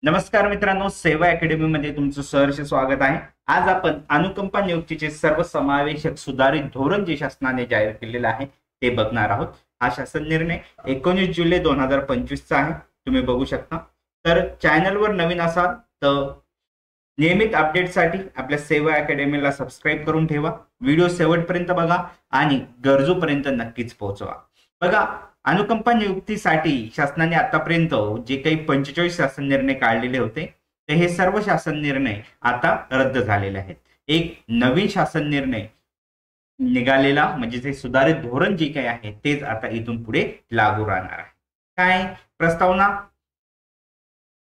नमस्कार मित्रांनो, सेवा अकॅडमी मध्ये तुमचं सहर्ष स्वागत आहे। आज आपण अनुकंपा नियुक्तीचे सर्वसमावेशक सुधारित धोरण जे शासनाने जाहीर केलेलं आहे ते बघणार आहोत। हा शासन निर्णय 19 जुलै 2025 चा आहे, तुम्ही बघू शकता। तर चॅनलवर नवीन असाल तर नियमित अपडेटसाठी आपल्या सेवा अकॅडमीला सबस्क्राइब करून ठेवा। व्हिडिओ शेवटपर्यंत बघा आणि गरजूपर्यंत नक्कीच पोहोचवा। बघा, अनुकंपा नियुक्तीसाठी शासनाने आतापर्यंत जे काही 45 शासन निर्णय काढलेले होते ते हे सर्व शासन निर्णय आता रद्द झालेले आहेत। एक नवीन शासन निर्णय निघालेला म्हणजे जे सुधारित धोरण जे काही आहे तेच आता इथून पुढे लागू राहणार आहे। काय प्रस्तावना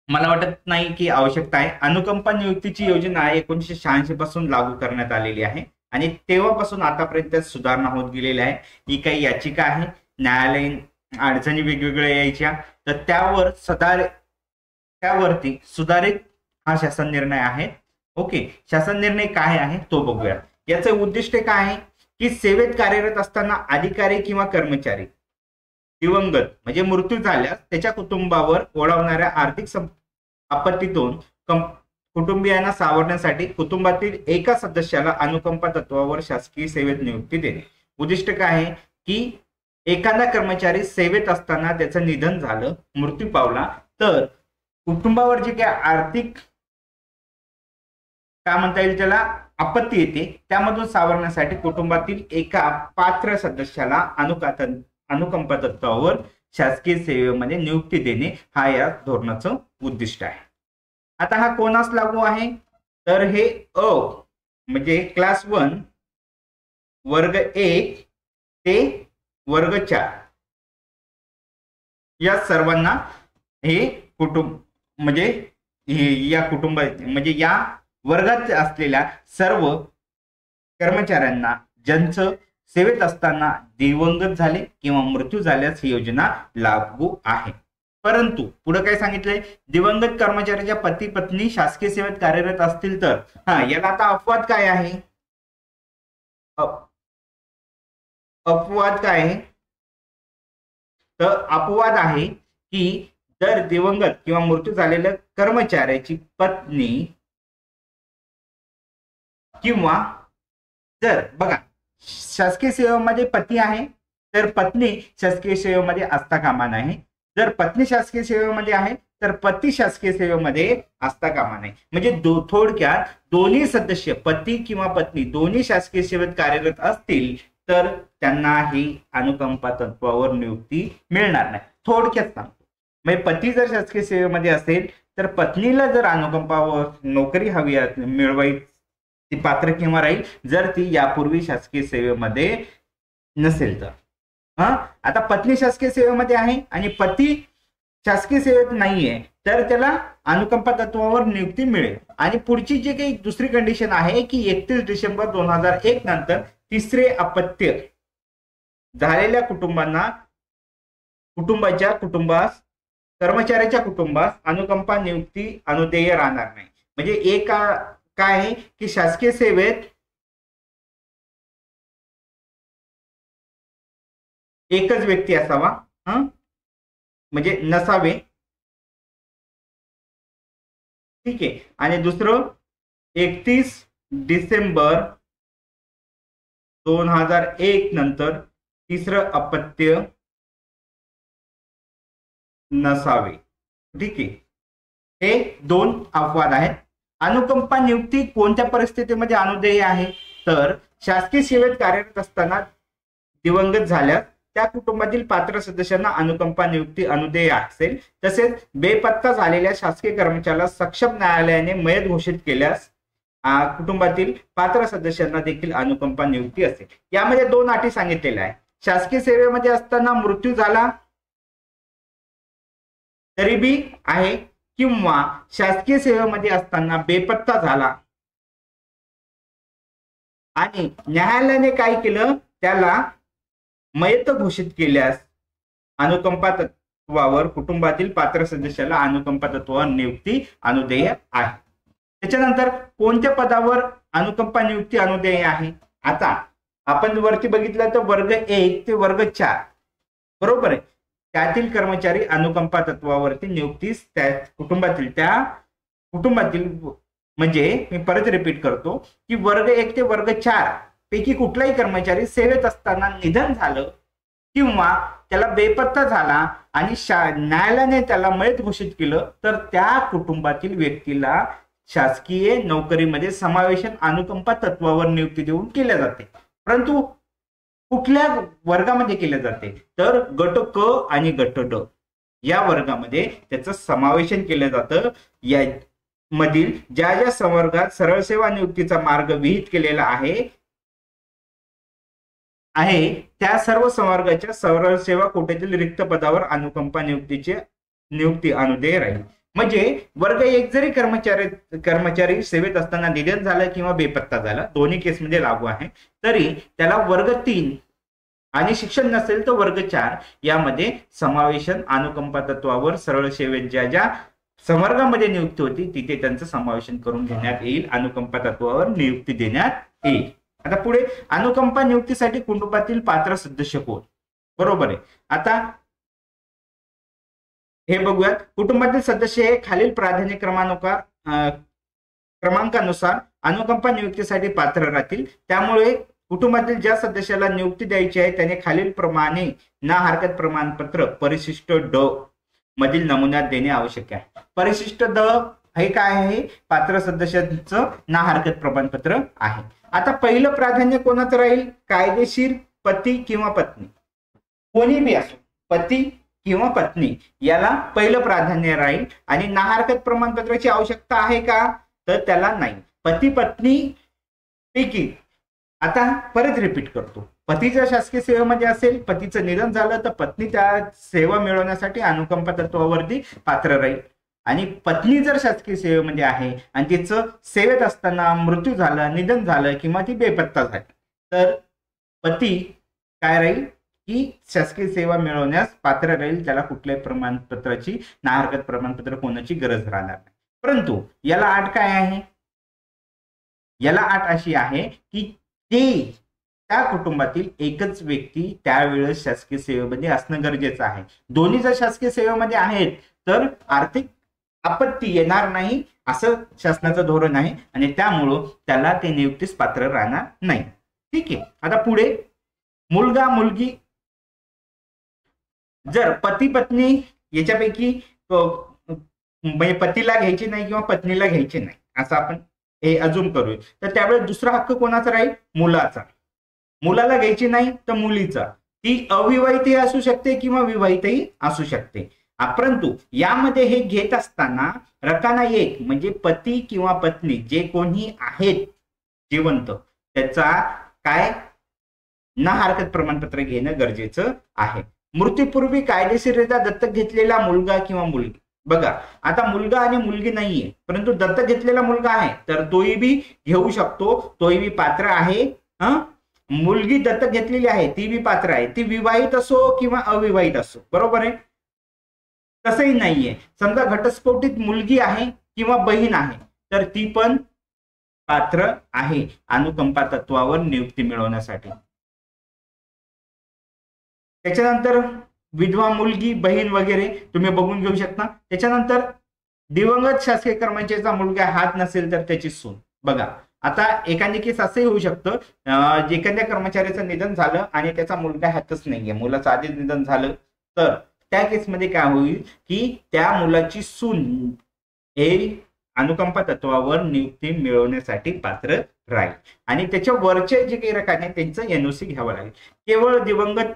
मला वाटत नाही की आवश्यकता आहे। अनुकंपा नियुक्तीची योजना 1986 पासून लागू करण्यात आलेली आहे आणि तेव्हापासून आतापर्यंत सुधारणा होत गेलेली आहे। ही काही याचिका आहे, न्यायालयीन अडचणी वेगवेगळ्या यायच्या, तर त्यावरती सुधारित हा शासन निर्णय आहे। ओके, शासन निर्णय काय आहे तो बघूया। याचे उद्दिष्ट काय आहे की सेवेत कार्यरत असताना अधिकारी किंवा कर्मचारी दिवंगत म्हणजे मृत्यू झाल्यास त्याच्या कुटुंबावर ओढवणाऱ्या आर्थिक आपत्तीतून कुटुंबियांना सावरण्यासाठी कुटुंबातील एका सदस्याला अनुकंपा तत्वावर शासकीय सेवेत नियुक्ती देणे। उद्दिष्ट काय आहे की एखादा कर्मचारी सेवेत असताना त्याचं निधन झालं, मृत्यू पावला, तर कुटुंबावर जे काही आर्थिक काय म्हणता येईल त्याला आपत्ती येते त्यामधून सावरण्यासाठी कुटुंबातील एका पात्र सदस्याला अनुकंपा तत्वावर शासकीय सेवेमध्ये नियुक्ती देणे हा या धोरणाचं उद्दिष्ट आहे। आता हा कोणास लागू आहे तर हे म्हणजे क्लास 1 वर्ग 1 ते वर्ग 4 या सर्वांना हे कुटुंब म्हणजे या कुटुंब म्हणजे या वर्गात असलेल्या सर्व कर्मचाऱ्यांना ज्यांचं सेवेत असताना दिवंगत झाले किंवा मृत्यू झाल्यास ही योजना लागू आहे। परंतु पुढे काय सांगितलंय, दिवंगत कर्मचाऱ्याच्या पती पत्नी शासकीय सेवेत कार्यरत असतील तर याला आता अपवाद काय आहे, अपवाद काय आहे तर अपवाद आहे की जर दिवंगत किंवा मृत्यू झालेल्या कर्मचाऱ्याची पत्नी किंवा जर बघा शासकीय सेवेमध्ये पती आहे तर पत्नी शासकीय सेवेमध्ये असता कामा नये, जर पत्नी शासकीय सेवेमध्ये आहे तर पती शासकीय सेवेमध्ये असता कामा नये। म्हणजे थोडक्यात दोन्ही सदस्य पती किंवा पत्नी दोन्ही शासकीय सेवेत कार्यरत असतील तर त्यांना ही अनुकंपा तत्वावर नियुक्ती मिळणार नाही। थोडक्यात सांगतो, म्हणजे पती जर शासकीय सेवेमध्ये असेल तर पत्नीला जर अनुकंपावर नोकरी हवी मिळवायची ती पात्र किंवा राहील जर ती यापूर्वी शासकीय सेवेमध्ये नसेल तर। आता पत्नी शासकीय सेवेमध्ये आहे आणि पती शासकीय सेवेत नाहीये तर त्याला अनुकंपा तत्वावर नियुक्ती मिळेल। आणि पुढची जी काही दुसरी कंडिशन आहे की 31 डिसेंबर 2001 नंतर तिसरे अपत्य झालेल्या कुटुंबास कर्मचाऱ्याच्या कुटुंबास अनुकंपा नियुक्ती अनुदेय राहणार नाही। म्हणजे एक काय आहे की शासकीय सेवेत एकच व्यक्ती असावा, म्हणजे नसावे, ठीक आहे। आणि दुसरं 31 डिसेंबर 2001 नंतर तिसरं अपत्य नसावे, ठीक आहे। हे दोन अपवाद आहेत। अनुकंपा नियुक्ती कोणत्या परिस्थितीमध्ये अनुदेय आहे तर शासकीय सेवेत कार्यरत असताना दिवंगत झाल्यास त्या कुटुंबातील पात्र सदस्यांना अनुकंपा नियुक्ती अनुदेय असेल। तसेच बेपत्ता झालेल्या शासकीय कर्मचाऱ्याला सक्षम न्यायालयाने मयत घोषित केल्यास कुटुंबातील पात्र सदस्यांना देखील अनुकंपा नियुक्ती असेल। यामध्ये दोन अटी सांगितलेल्या आहेत, शासकीय सेवेमध्ये असताना मृत्यू झाला तरी बी आहे किंवा शासकीय सेवेमध्ये असताना बेपत्ता झाला आणि न्यायालयाने काय केलं त्याला मयत घोषित केल्यास अनुकंपा तत्वावर कुटुंबातील पात्र सदस्याला अनुकंपा तत्वावर नियुक्ती अनुदेय आहे। त्याच्यानंतर कोणत्या पदावर अनुकंपा नियुक्ती अनुदेय आहे, आता आपण वरती बघितलं तर वर्ग 1 ते वर्ग 4 बरोबर आहे। त्यातील कर्मचारी अनुकंपा तत्वावरती नियुक्तीस त्या कुटुंबातील म्हणजे मी परत रिपीट करतो की वर्ग 1 ते वर्ग 4 पैकी कुठलाही कर्मचारी सेवेत असताना निधन झालं किंवा त्याला बेपत्ता झाला आणि न्यायालयाने त्याला मयत घोषित केलं तर त्या कुटुंबातील व्यक्तीला शासकीय नोकरीमध्ये समावेशन अनुकंपा तत्वावर नियुक्ती देऊन केल्या जाते. परंतु कुठल्या वर्गामध्ये केले जाते तर गट क आणि गट ड या वर्गामध्ये त्याचं समावेशन केलं जातं. या मधील ज्या ज्या संवर्गात सरळ सेवा नियुक्तीचा मार्ग विहित केलेला आहे त्या सर्व संवर्गाच्या सरळ सेवा कोट्यातील रिक्त पदावर अनुकंपा नियुक्ती अनुदेय राहील. म्हणजे वर्ग 1 जरी कर्मचारी सेवेत असताना निधन झालं किंवा बेपत्ता झाला, दोन्ही केसमध्ये लागू आहे, तरी त्याला वर्ग 3 आणि शिक्षण नसेल तर वर्ग 4 यामध्ये समावेशन अनुकंपा तत्वावर सरळ सेवेत ज्या ज्या संवर्गामध्ये नियुक्ती होती तिथे त्यांचं समावेशन करून घेण्यात येईल, अनुकंपा तत्वावर नियुक्ती देण्यात येईल. आता पुढे अनुकंपा नियुक्तीसाठी कुटुंबातील पात्र सदस्य कोण, बरोबर आहे. आता हे बघूयात. कुटुंबातील सदस्य हे खालील प्राधान्य क्रमांकानुसार अनुकंपा नियुक्तीसाठी पात्र राहतील. त्यामुळे कुटुंबातील ज्या सदस्याला नियुक्ती द्यायची आहे त्याने खालील प्रमाणे ना हरकत प्रमाणपत्र परिशिष्ट ड मधील नमुन्यात देणे आवश्यक आहे. परिशिष्ट ड हे काय आहे, पात्र सदस्यांचं ना हरकत प्रमाणपत्र आहे. आता पहिलं प्राधान्य कोणाचं राहील, कायदेशीर पती किंवा पत्नी, कोणी बी असो, पती किंवा पत्नी याला पहिलं प्राधान्य राहील. आणि ना हरकत प्रमाणपत्राची आवश्यकता आहे का तर त्याला नाही. पती पत्नी पैकी आता परत रिपीट करतो, पतीच्या शासकीय सेवेमध्ये असेल, पतीचं निधन झालं तर पत्नी त्या सेवा मिळवण्यासाठी अनुकंपा तत्वावरती पात्र राहील. आणि पत्नी जर शासकीय सेवेमध्ये आहे आणि तिचं सेवेत असताना मृत्यू झाला, निधन झालं किंवा ती बेपत्ता झाली तर पती काय राहील की शासकीय सेवा मिळवण्यास पात्र राहील. त्याला कुठल्याही प्रमाणपत्राची ना हरकत प्रमाणपत्र कोणाची गरज राहणार नाही. परंतु याला अट काय आहे, याला अट अशी आहे की त्या कुटुंबातील एकच व्यक्ती त्यावेळेस शासकीय सेवेमध्ये असणं गरजेचं आहे. दोन्ही जर शासकीय सेवेमध्ये आहेत तर आर्थिक आपत्ती येणार नाही असं शासनाचं धोरण आहे आणि त्यामुळं त्याला ते नियुक्तीस पात्र राहणार नाही. ठीक आहे. आता पुढे मुलगा मुलगी, जर पती पत्नी याच्यापैकी म्हणजे पतीला घ्यायची नाही किंवा पत्नीला घ्यायची नाही असं आपण हे अजूम करूया तर त्यावेळेस दुसरा हक्क कोणाचा राहील, मुलाचा. मुलाला घ्यायची नाही तर मुलीचा. ती अविवाहितही असू शकते किंवा विवाहितही असू शकते. परंतु यामध्ये हे घेत असताना रकाना 1 म्हणजे पती किंवा पत्नी जे कोणी आहेत जिवंत त्याचा काय ना हरकत प्रमाणपत्र घेणं गरजेचं आहे. मृत्यूपूर्वी कायदेशीररित्या दत्तक घेतलेला मुलगा किंवा मुलगी, बघा आता मुलगा आणि मुलगी नाहीये परंतु दत्तक घेतलेला मुलगा आहे तर तोही बी घेऊ शकतो, तोही बी पात्र आहे. मुलगी दत्तक घेतलेली आहे ती बी पात्र आहे, ती विवाहित असो किंवा अविवाहित असो, बरोबर आहे. तसंही नाहीये, समजा घटस्फोटित मुलगी आहे किंवा बहीण आहे तर ती पण पात्र आहे अनुकंपा तत्वावर नियुक्ती मिळवण्यासाठी. त्याच्यानंतर विधवा मुलगी, बहीण वगैरे तुम्ही बघून घेऊ शकता. त्याच्यानंतर दिवंगत शासकीय कर्मचाऱ्याचा मुलगा हात नसेल तर त्याची सून. बघा आता एखादी केस असंही होऊ शकतं, एखाद्या कर्मचाऱ्याचं निधन झालं आणि त्याचा मुलगा हातच नाहीये, मुलाचं आधीच निधन झालं तर त्या केसमध्ये काय होईल की त्या मुलाची सून हे अनुकंपा तत्वावर नियुक्ती मिळवण्यासाठी पात्र राहील आणि त्याच्या वरचे जे काही रकाने त्यांचं एनओसी घ्यावं लागेल. केवळ दिवंगत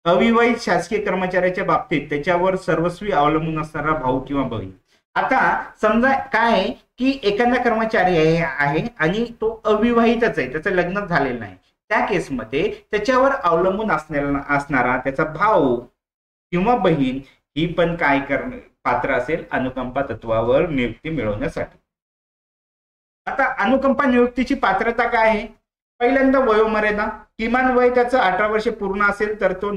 अविवाहित शासकीय कर्मचाऱ्याच्या बाबतीत त्याच्यावर सर्वस्वी अवलंबून असणारा भाऊ किंवा बहीण. आता समजा काय की एखादा कर्मचारी आहे आणि तो अविवाहितच आहे, त्याचं लग्न झालेलं नाही, त्या केसमध्ये त्याच्यावर अवलंबून असणारा त्याचा भाऊ किंवा बहीण ही पण काय पात्र असेल अनुकंपा तत्वावर नियुक्ती मिळवण्यासाठी. आता अनुकंपा नियुक्तीची पात्रता काय आहे, पहिल्यांदा वयोमर्यादा, किमान वय त्याचं 18 वर्षे पूर्ण असेल तर तो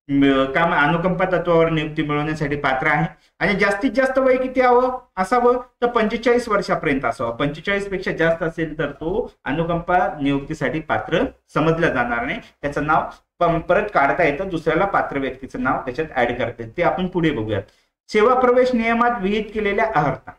काम अनुकंपा तत्वावर नियुक्ती मिळवण्यासाठी पात्र आहे आणि जास्तीत जास्त वय किती असावं तर 45 वर्षापर्यंत असावं. 45 पेक्षा जास्त असेल तर तो अनुकंपा नियुक्तीसाठी पात्र समजला जाणार नाही. त्याचं नाव परत काढता येतं, दुसऱ्याला पात्र व्यक्तीचं नाव त्याच्यात ऍड करता येतं. ते आपण पुढे बघूयात. सेवा प्रवेश नियमात विहित केलेल्या अहर्ता.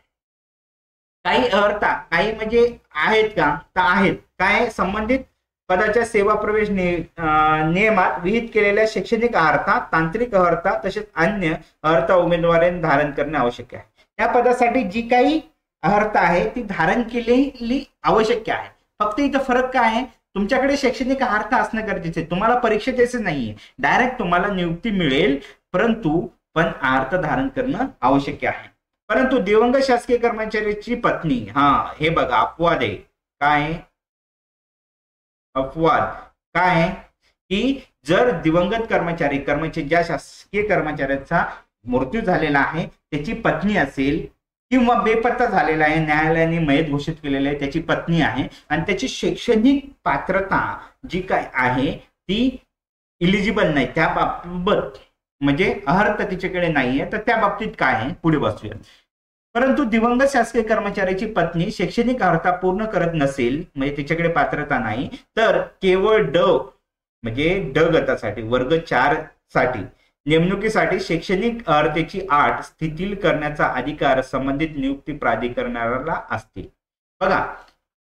काही अहर्ता काही म्हणजे आहेत का तर आहेत. काय संबंधित पदाच्या सेवा प्रवेश नियमात विहित केलेल्या शैक्षणिक अर्हता, तांत्रिक अर्हता तसेच अन्य अर्हता उमेदवारांनी धारण करणे आवश्यक आहे. या पदासाठी जी काही अर्हता आहे ती धारण केलेली आवश्यक आहे. फक्त इथं फरक काय आहे, तुमच्याकडे शैक्षणिक अर्हता असणं गरजेचं आहे. तुम्हाला परीक्षा द्यायचं नाहीये, डायरेक्ट तुम्हाला नियुक्ती मिळेल, परंतु पण अर्हता धारण करणं आवश्यक आहे. परंतु दिवंगत शासकीय कर्मचाऱ्याची पत्नी, हे बघा अपवाद आहे. काय अपवाद काय की जर दिवंगत कर्मचारी ज्या शासकीय कर्मचाऱ्याचा मृत्यू झालेला आहे त्याची पत्नी असेल किंवा बेपत्ता झालेला आहे, न्यायालयाने मयत घोषित केलेले आहे, त्याची पत्नी आहे आणि त्याची शैक्षणिक पात्रता जी काय आहे ती इलिजिबल नाही, त्या बाबत म्हणजे अर्हता तिच्याकडे नाहीये, तर त्या बाबतीत काय आहे पुढे बसूया. परंतु दिवंगत शासकीय कर्मचाऱ्याची पत्नी शैक्षणिक अर्हता पूर्ण करत नसेल, म्हणजे तिच्याकडे पात्रता नाही, तर केवळ म्हणजे ड गटासाठी वर्ग 4 साठी नेमणुकीसाठी शैक्षणिक अर्हतेची अट शिथिल करण्याचा अधिकार संबंधित नियुक्ती प्राधिकरणाला असतील. बघा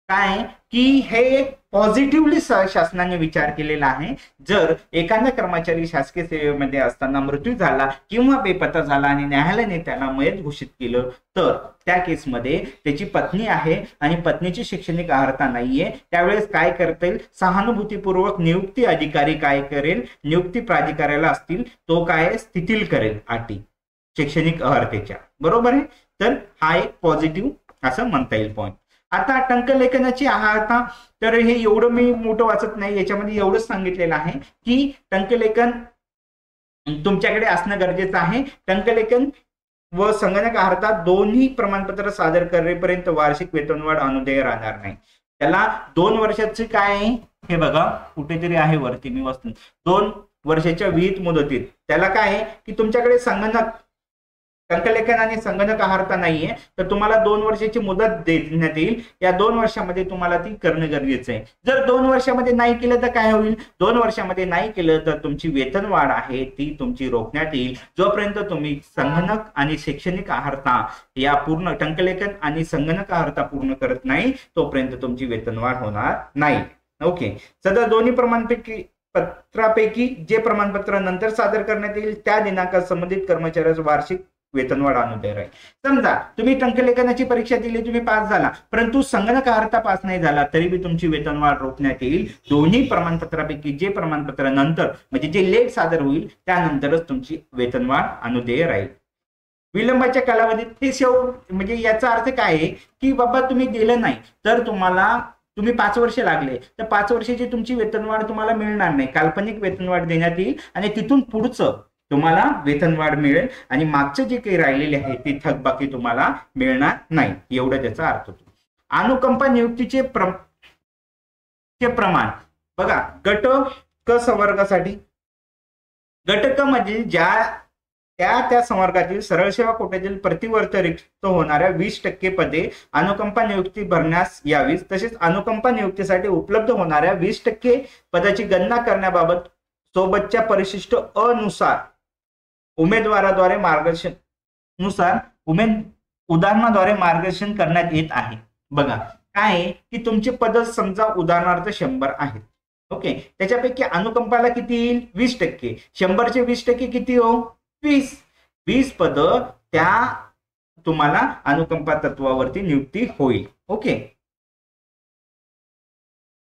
काय की हे एक पॉझिटिव्हली शासनाने विचार केलेला आहे. जर एखादा कर्मचारी शासकीय सेवेमध्ये असताना मृत्यू झाला किंवा बेपत्ता झाला आणि न्यायालयाने त्याला मयत घोषित केलं, तर त्या केसमध्ये त्याची पत्नी आहे आणि पत्नीची शैक्षणिक अर्हता नाहीये, त्यावेळेस काय करता येईल, सहानुभूतीपूर्वक नियुक्ती अधिकारी काय करेल, नियुक्ती प्राधिकाऱ्याला असतील तो काय शिथिल करेल अटी शैक्षणिक अर्हतेच्या. बरोबर आहे. तर हा एक पॉझिटिव्ह असं म्हणता येईल पॉईंट. आता टंकलेखनाची अर्हता, तर हे एवढं मी मोठं वाचत नाही, याच्यामध्ये एवढंच सांगितलेलं आहे की टंकलेखन तुमच्याकडे असणं गरजेचं आहे. टंकलेखन व संगणक अर्हता दोन्ही प्रमाणपत्र सादर करेपर्यंत वार्षिक वेतनवाढ अनुदेय राहणार नाही. त्याला 2 वर्षाची काय आहे हे बघा, कुठेतरी आहे वरती मी वाचतो, 2 वर्षाच्या विहित मुदतीत त्याला काय आहे की तुमच्याकडे टंकलेखन आणि संगणक अर्हता नाहीये, तर तुम्हाला 2 वर्षाची मुदत देण्यात येईल. या 2 वर्षामध्ये तुम्हाला ती करणं गरजेचं आहे. जर 2 वर्षामध्ये नाही केलं तर काय होईल, 2 वर्षामध्ये नाही केलं तर तुमची वेतनवाढ आहे ती तुमची रोखण्यात येईल. जोपर्यंत तुम्ही संगणक आणि शैक्षणिक अर्हता या पूर्ण टंकलेखन आणि संगणक अर्हता पूर्ण करत नाही तोपर्यंत तुमची वेतनवाढ होणार नाही. ओके. सदर दोन्ही पत्रापैकी जे प्रमाणपत्र नंतर सादर करण्यात येईल त्या दिनांकात संबंधित कर्मचाऱ्याचं वार्षिक वेतनवाढ अनुदेय राहील. समजा तुम्ही टंकलेखनाची परीक्षा दिली, तुम्ही पास झाला, परंतु संगणक अर्हता पास नाही झाला तरी बी तुमची वेतनवाढ रोखण्यात येईल. दोन्ही प्रमाणपत्रापैकी जे प्रमाणपत्र नंतर म्हणजे जे लेट सादर होईल त्यानंतरच तुमची वेतनवाढ अनुदेय राहील. विलंबाच्या कालावधीत ते म्हणजे याचा अर्थ काय आहे की बाबा तुम्ही दिलं नाही तर तुम्ही 5 वर्ष लागले तर 5 वर्षाची तुमची वेतनवाढ तुम्हाला मिळणार नाही, काल्पनिक वेतनवाढ देण्यात येईल आणि तिथून पुढचं तुम्हाला वेतनवाढ मिळेल आणि मागचे जे काही राहिलेले आहे ती थकबाकी तुम्हाला मिळणार नाही, एवढा त्याचा अर्थ होतो. अनुकंपा नियुक्तीचे प्रमाण बघा, गट क संवर्गासाठी गट क म्हणजे त्या संवर्गातील सरळ सेवा कोट्यातील प्रतिवर्ष रिक्त होणाऱ्या 20% पदे अनुकंपा नियुक्ती भरण्यास यावी. तसेच अनुकंपा नियुक्तीसाठी उपलब्ध होणाऱ्या 20% पदाची गणना करण्याबाबत सोबतच्या परिशिष्ट अनुसार उदाहरणाद्वारे मार्गदर्शन करण्यात येत आहे. बघा काय आहे की तुमचे पद समजा उदाहरणार्थ 100 आहेत. ओके. त्याच्यापैकी अनुकंपाला किती येईल, 20%. 100चे 20% किती हो, 20 पद त्या तुम्हाला अनुकंपा तत्वावरती नियुक्ती होईल. ओके.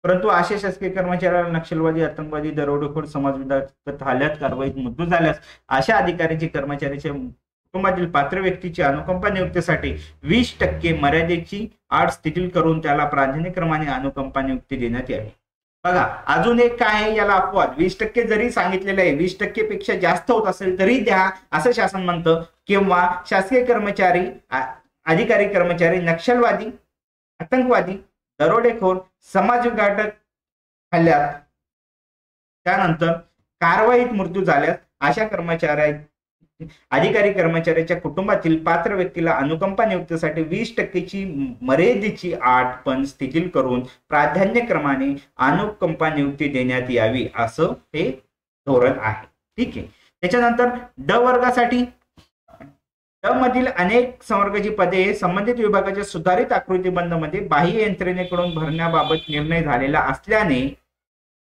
परंतु अशा शासकीय कर्मचाऱ्याला नक्षलवादी, आतंकवादी, दरोडेखोर, समाजविघातक हल्ल्यात कारवाईत मृत्यू झाल्यास अशा अधिकाऱ्याची कर्मचाऱ्याच्या कुटुंबातील पात्र व्यक्तीची अनुकंपा नियुक्तीसाठी 20% मर्यादेची अट शिथिल करून त्याला प्राधान्यक्रमाने अनुकंपा नियुक्ती देण्यात यावी. बघा अजून एक काय आहे याला अपवाद. 20% जरी सांगितलेलं आहे, 20% पेक्षा जास्त होत असेल तरी द्या असं शासन म्हणतं. किंवा शासकीय कर्मचारी, अधिकारी कर्मचारी नक्षलवादी, आतंकवादी, दरोडेखोर, समाजविघातक हल्ल्यात त्यानंतर कारवाईत मृत्यू झाल्यास अशा अधिकारी कर्मचाऱ्याच्या कुटुंबातील पात्र व्यक्तीला अनुकंपा नियुक्तीसाठी 20% मर्यादेची अट पण शिथिल करून प्राधान्यक्रमाने अनुकंपा नियुक्ती देण्यात यावी असं हे धोरण आहे. ठीक आहे. त्याच्यानंतर ड वर्गासाठी ड मधील अनेक संवर्गाची पदे संबंधित विभागाच्या सुधारित आकृतीबंध मध्ये बाह्य यंत्रणेकडून भरण्याबाबत निर्णय झालेला असल्याने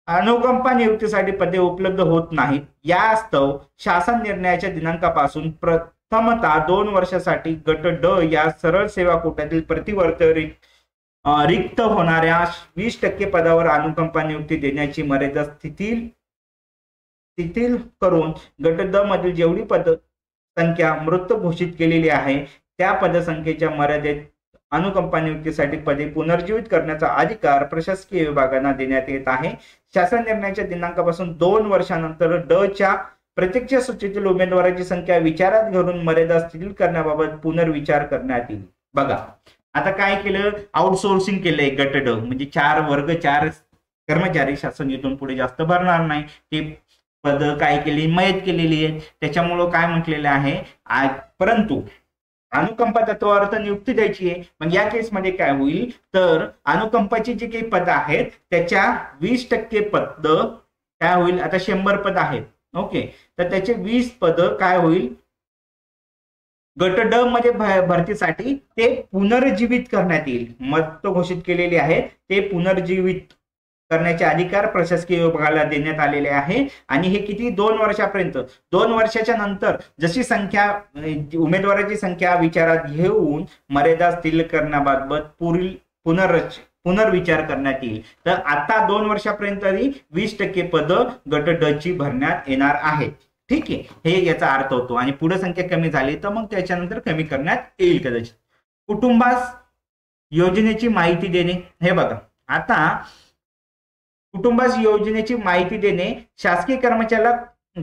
अनुकंपा नियुक्तीसाठी पदे उपलब्ध होत नाहीत. यास्तव शासन निर्णयाच्या दिनांकापासून प्रथमतः 2 वर्षासाठी गट ड या सरळ सेवा कोट्यातील प्रतिवर्ष रिक्त होणाऱ्या 20% पदावर अनुकंपा नियुक्ती देण्याची मर्यादा शिथिल करून गट ड मधील जेवढी पद संख्या मृत घोषित केलेली आहे त्या पदसंख्येच्या मर्यादेत अनुकंपा नियुक्तीसाठी पदे पुनर्जीवित करण्याचा अधिकार प्रशासकीय विभागांना देण्यात येत आहे. शासन निर्णयाच्या दिनांकापासून 2 वर्षानंतर ड च्या प्रत्यक्ष सूचीतील उमेदवाराची संख्या विचारात घेऊन मर्यादा शिथिल करण्याबाबत पुनर्विचार करण्यात येईल. बघा आता काय केलं, आउटसोर्सिंग केलंय गट ड म्हणजे 4 वर्ग 4 कर्मचारी शासन इथून पुढे जास्त भरणार नाही. ते पद काय केली, मयत केलेली आहे. त्याच्यामुळं काय म्हटलेलं आहे, परंतु अनुकंपा तत्वावर नियुक्ती द्यायची आहे. मग या केसमध्ये काय होईल तर अनुकंपाची जी काही पद आहेत त्याच्या 20% पद काय होईल, आता 100 पद आहेत ओके, तर त्याचे 20 पद काय होईल गट ड मध्ये भरतीसाठी ते पुनर्जीवित करण्यात येईल. मत घोषित केलेले आहेत ते पुनर्जीवित करण्याचे अधिकार प्रशासकीय विभागाला देण्यात आलेले आहे. आणि हे किती 2 वर्षापर्यंत, 2 वर्षाच्या नंतर जशी संख्या उमेदवाराची संख्या विचारात घेऊन मर्यादा शिथिल करण्याबाबत पुनर्विचार करण्यात येईल. तर आता 2 वर्षापर्यंत 20% पद गट ड ची भरण्यात येणार आहेत. ठीक आहे, हे याचा अर्थ होतो. आणि पुढे संख्या कमी झाली तर मग त्याच्यानंतर कमी करण्यात येईल कदाचित. कुटुंबास योजनेची माहिती देणे, हे बघा आता कुटुंबास योजनेची माहिती देणे, शासकीय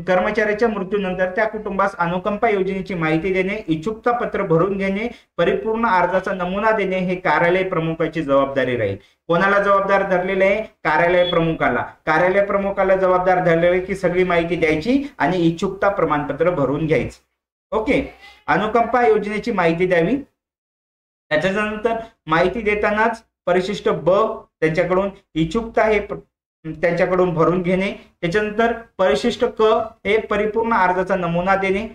कर्मचाऱ्याच्या मृत्यूनंतर त्या कुटुंबास अनुकंपा योजनेची माहिती देणे, इच्छुकता पत्र भरून घेणे, परिपूर्ण अर्जाचा नमुना देणे हे कार्यालय प्रमुखाची जबाबदारी राहील. कोणाला जबाबदार धरलेले आहे, कार्यालय प्रमुखाला. कार्यालय प्रमुखाला जबाबदार धरलेले की सगळी माहिती द्यायची आणि इच्छुकता प्रमाणपत्र भरून घ्यायचं. ओके, अनुकंपा योजनेची माहिती द्यावी. त्याच्यानंतर माहिती देतानाच परिशिष्ट ब त्यांच्याकडून इच्छुकता हे त्यांच्याकडून भरून घेणे. त्याच्यानंतर परिशिष्ट क हे परिपूर्ण अर्जाचा नमुना देणे,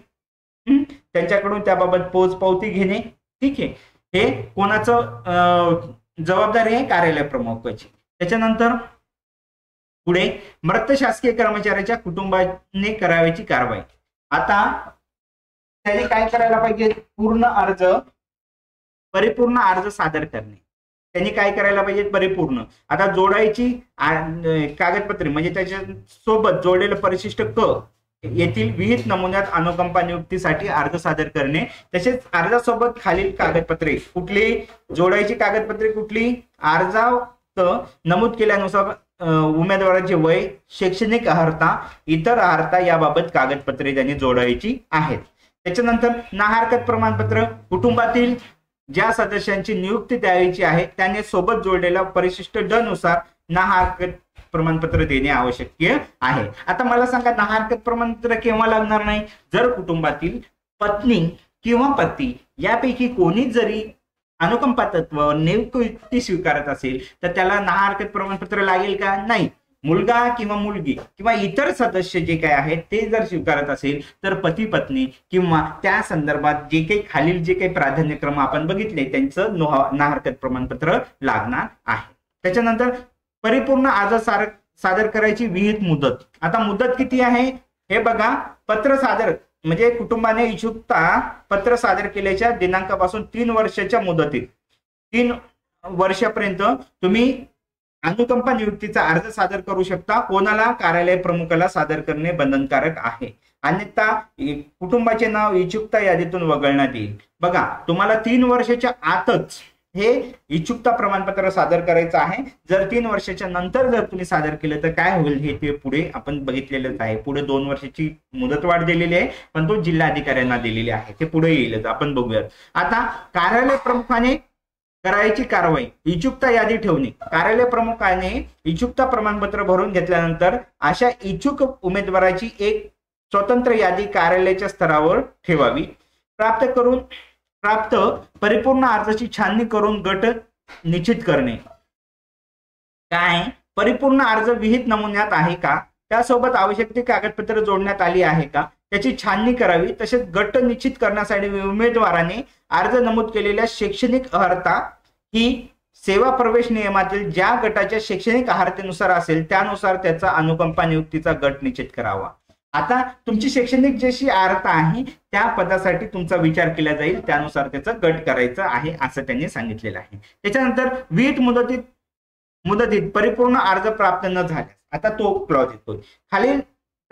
त्यांच्याकडून त्याबाबत पोचपावती घेणे. ठीक आहे, हे कोणाचं जबाबदारी आहे, कार्यालय प्रमुखाची. त्याच्यानंतर पुढे मृत शासकीय कर्मचाऱ्याच्या कुटुंबाने करावयाची कारवाई. आता त्याने काय करायला पाहिजे, परिपूर्ण अर्ज सादर करणे. त्यांनी काय करायला पाहिजे, परिपूर्ण. आता जोडायची कागदपत्रे म्हणजे त्याच्या सोबत जोडलेलं परिशिष्ट क येथील विहित नमुन्यात अनुकंपा नियुक्तीसाठी अर्ज सादर करणे. तसेच अर्जासोबत खालील कागदपत्रे कुठली जोडायची, कागदपत्रे कुठली, अर्जात नमूद केल्यानुसार उमेदवाराचे वय, शैक्षणिक अर्हता, इतर अर्हता याबाबत कागदपत्रे त्यांनी जोडायची आहेत. त्याच्यानंतर ना हरकत प्रमाणपत्र, कुटुंबातील ज्या सदस्यांची नियुक्ती द्यायची आहे त्याने सोबत जोडलेल्या परिशिष्ट ड नुसार ना हरकत प्रमाणपत्र देणे आवश्यक आहे. आता मला सांगा ना हरकत प्रमाणपत्र केव्हा लागणार नाही, जर कुटुंबातील पत्नी किंवा पती यापैकी कोणी जरी अनुकंपा तत्वावर नियुक्ती स्वीकारत असेल तर त्याला ना हरकत प्रमाणपत्र लागेल का, नाही. मुलगा किंवा मुलगी किंवा इतर सदस्य जे काही आहेत ते जर स्वीकारत असेल तर पती पत्नी किंवा त्या संदर्भात जे काही खालील जे काही प्राधान्यक्रम आपण बघितले त्यांचं ना हरकत प्रमाणपत्र लागणार आहे. त्याच्यानंतर परिपूर्ण अर्ज सादर करायची विहित मुदत. आता मुदत किती आहे हे बघा, पत्र सादर म्हणजे कुटुंबाने इच्छुकता पत्र सादर केल्याच्या दिनांकापासून 3 वर्षाच्या मुदतीत 3 वर्षापर्यंत तुम्ही अनुकंपा नियुक्तीचा अर्ज सादर करू शकता. कोणाला, कार्यालय प्रमुखाला सादर करणे बंधनकारक आहे. अन्यथा कुटुंबाचे नाव इच्छुकता यादीतून वगळण्यात येईल. बघा तुम्हाला 3 वर्षाच्या आतच हे इच्छुकता प्रमाणपत्र सादर करायचं आहे. जर 3 वर्षाच्या नंतर जर तुम्ही सादर केलं तर काय होईल हे ते पुढे आपण बघितलेलंच आहे. पुढे 2 वर्षाची मुदतवाढ दिलेली आहे पण तो जिल्हाधिकाऱ्यांना दिलेली आहे, ते पुढे येईल आपण बघूयात. आता कार्यालय प्रमुखाने करायची कारवाई, इच्छुकता यादी ठेवणे. कार्यालय प्रमुखाने इच्छुकता प्रमाणपत्र भरून घेतल्यानंतर अशा इच्छुक उमेदवाराची एक स्वतंत्र यादी कार्यालयाच्या स्तरावर ठेवावी. प्राप्त परिपूर्ण अर्जाची छाननी करून गट निश्चित करणे. काय परिपूर्ण अर्ज विहित नमुन्यात आहे का, त्यासोबत आवश्यक ती कागदपत्रे जोडण्यात आली आहे का, त्याची छाननी करावी. तसेच गट निश्चित करण्यासाठी उमेदवाराने अर्ज नमूद केलेल्या शैक्षणिक अर्हता ही सेवा प्रवेश नियमातील ज्या गटाच्या शैक्षणिक अर्हतेनुसार असेल त्यानुसार त्याचा अनुकंपा नियुक्तीचा गट निश्चित करावा. आता तुमची शैक्षणिक जशी अर्हता आहे त्या पदासाठी तुमचा विचार केला जाईल, त्यानुसार त्याचा गट करायचा आहे असं त्यांनी सांगितलेलं आहे. त्याच्यानंतर विहित मुदतीत परिपूर्ण अर्ज प्राप्त न झाल्यास, आता तो क्लॉज येतो. खालील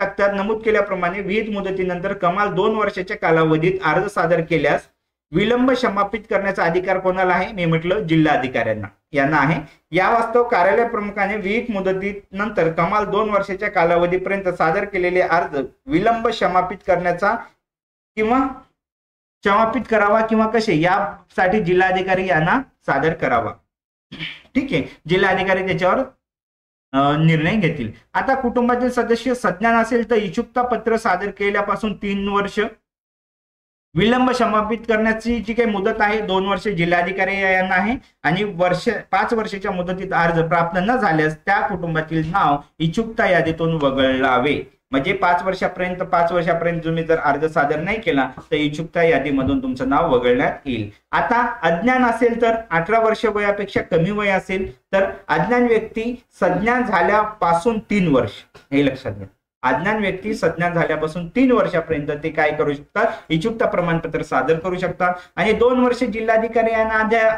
तक्त्यात नमूद केल्याप्रमाणे विहित मुदतीनंतर कमाल 2 वर्षाच्या कालावधीत अर्ज सादर केल्यास विलंब क्षमापित करण्याचा अधिकार कोणाला आहे? मी म्हटलं जिल्हाधिकाऱ्यांना यांना आहे. या वास्तव कार्यालय प्रमुखाने विहित मुदतीनंतर कमाल 2 वर्षाच्या कालावधीपर्यंत सादर केलेले अर्ज विलंब क्षमापित करण्याचा किंवा क्षमापित करावा किंवा कसे यासाठी जिल्हाधिकारी यांना सादर करावा. ठीक आहे, जिल्हाधिकारी त्याच्यावर निर्णय घेतील. आता कुटुंबातील सदस्य सज्ञान असेल तर इच्छुकता पत्र सादर केल्यापासून 3 वर्ष, विलंब क्षमापित करण्याची जी काही मुदत आहे 2 वर्ष जिल्हाधिकारी यांना आहे. आणि 5 वर्षाच्या मुदतीत अर्ज प्राप्त न झाल्यास त्या कुटुंबातील नाव इच्छुकता यादीतून वगळावे. म्हणजे 5 वर्षापर्यंत तुम्ही जर अर्ज सादर नाही केला तर इच्छुकता यादीमधून तुमचं नाव वगळण्यात येईल. आता अज्ञान असेल तर 18 वर्ष वयापेक्षा कमी वय असेल तर अज्ञान व्यक्ती सज्ञान झाल्यापासून 3 वर्ष, हे लक्षात घ्या. अज्ञान व्यक्ती सज्ञान झाल्यापासून 3 वर्षापर्यंत ते काय करू शकतात? इच्छुकता प्रमाणपत्र सादर करू शकतात. आणि 2 वर्ष जिल्हाधिकारी यांना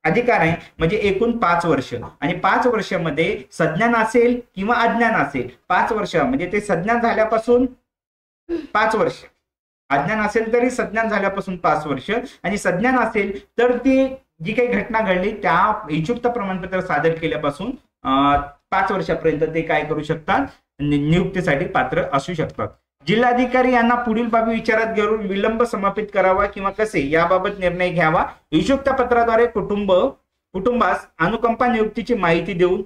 अधिकार आहे, म्हणजे एकूण 5 वर्ष. आणि 5 वर्षामध्ये सज्ञान असेल किंवा अज्ञान असेल, 5 वर्ष म्हणजे ते सज्ञान झाल्यापासून 5 वर्ष, अज्ञान असेल तरी सज्ञान झाल्यापासून 5 वर्ष, आणि सज्ञान असेल तर ती जी काही घटना घडली त्या इच्छुकता प्रमाणपत्र सादर केल्यापासून 5 वर्षापर्यंत ते काय करू शकतात? नियुक्तीसाठी पात्र असू शकतात. जिल्हाधिकारी यांना पुढील बाबी विचारात घेऊन विलंब समापित करावा किंवा कसे याबाबत निर्णय घ्यावा. इच्छुकता पत्राद्वारे कुटुंबास अनुकंपा नियुक्तीची माहिती देऊन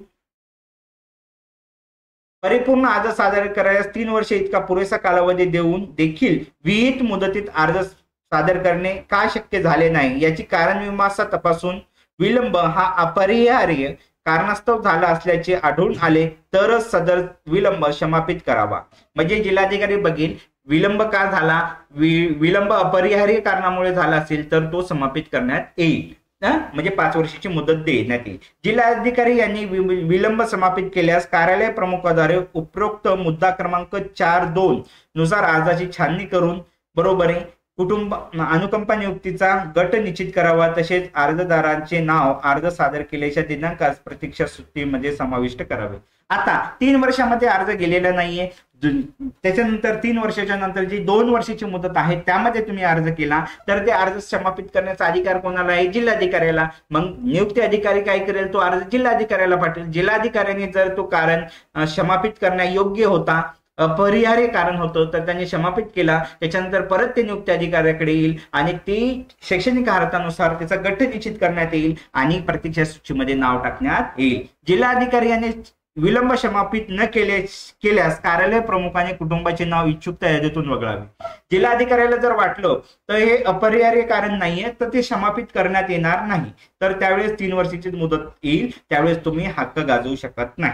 परिपूर्ण अर्ज सादर करायला 3 वर्ष इतका पुरेसा कालावधी देऊन देखील विहित मुदतीत अर्ज सादर करणे का शक्य झाले नाही याची कारणमीमांसा तपासून विलंब हा अपरिहार्य कारणास्तव झाला असल्याचे आढळून आले तरच सदर विलंब क्षमापित करावा. म्हणजे जिल्हाधिकारी बघील विलंब का झाला, विलंब अपरिहार्य कारणामुळे झाला असेल तर तो समापित करण्यात येईल. म्हणजे 5 वर्षाची मुदत देण्यात येईल. जिल्हाधिकारी यांनी विलंब समापित केल्यास कार्यालय प्रमुखाद्वारे उपरोक्त मुद्दा क्रमांक 4.2 नुसार अर्जाची छाननी करून बरोबर आहे अनुकंपा नियुक्तीचा गट निश्चित करावा. तसेच अर्जदारांचे नाव अर्ज सादर केल्याच्या दिनांकास प्रतीक्षा सूचीमध्ये समाविष्ट करावे. आता 3 वर्षामध्ये अर्ज गेलेला नाहीये, त्याच्यानंतर 3 वर्षाच्या नंतर जी 2 वर्षाची मुदत आहे त्यामध्ये तुम्ही अर्ज केला तर ते अर्ज समापित करण्याचा अधिकार कोणाला आहे? जिल्हाधिकाऱ्याला. मग नियुक्ती अधिकारी काय करेल? तो अर्ज जिल्हाधिकाऱ्याला पाठवेल. जिल्हाधिकाऱ्याने जर तो कारण क्षमापित करण्यायोग्य होता, अपरिहार्य कारण होतं तर त्यांनी क्षमापित केला, त्याच्यानंतर परत ते नियुक्ती अधिकाऱ्याकडे येईल आणि ती शैक्षणिक अर्हतेनुसार त्याचा गट निश्चित करण्यात येईल आणि प्रतीक्षा सूचीमध्ये नाव टाकण्यात येईल. जिल्हाधिकारी यांनी विलंब क्षमापित न केल्यास कार्यालय प्रमुखाने कुटुंबाचे नाव इच्छुकता यादीतून वगळावे. जिल्हाधिकाऱ्याला जर वाटलं तर हे अपरिहार्य कारण नाहीये तर ते क्षमापित करण्यात येणार नाही, तर त्यावेळेस 3 वर्षाची मुदत येईल, त्यावेळेस तुम्ही हक्क गाजवू शकत नाही.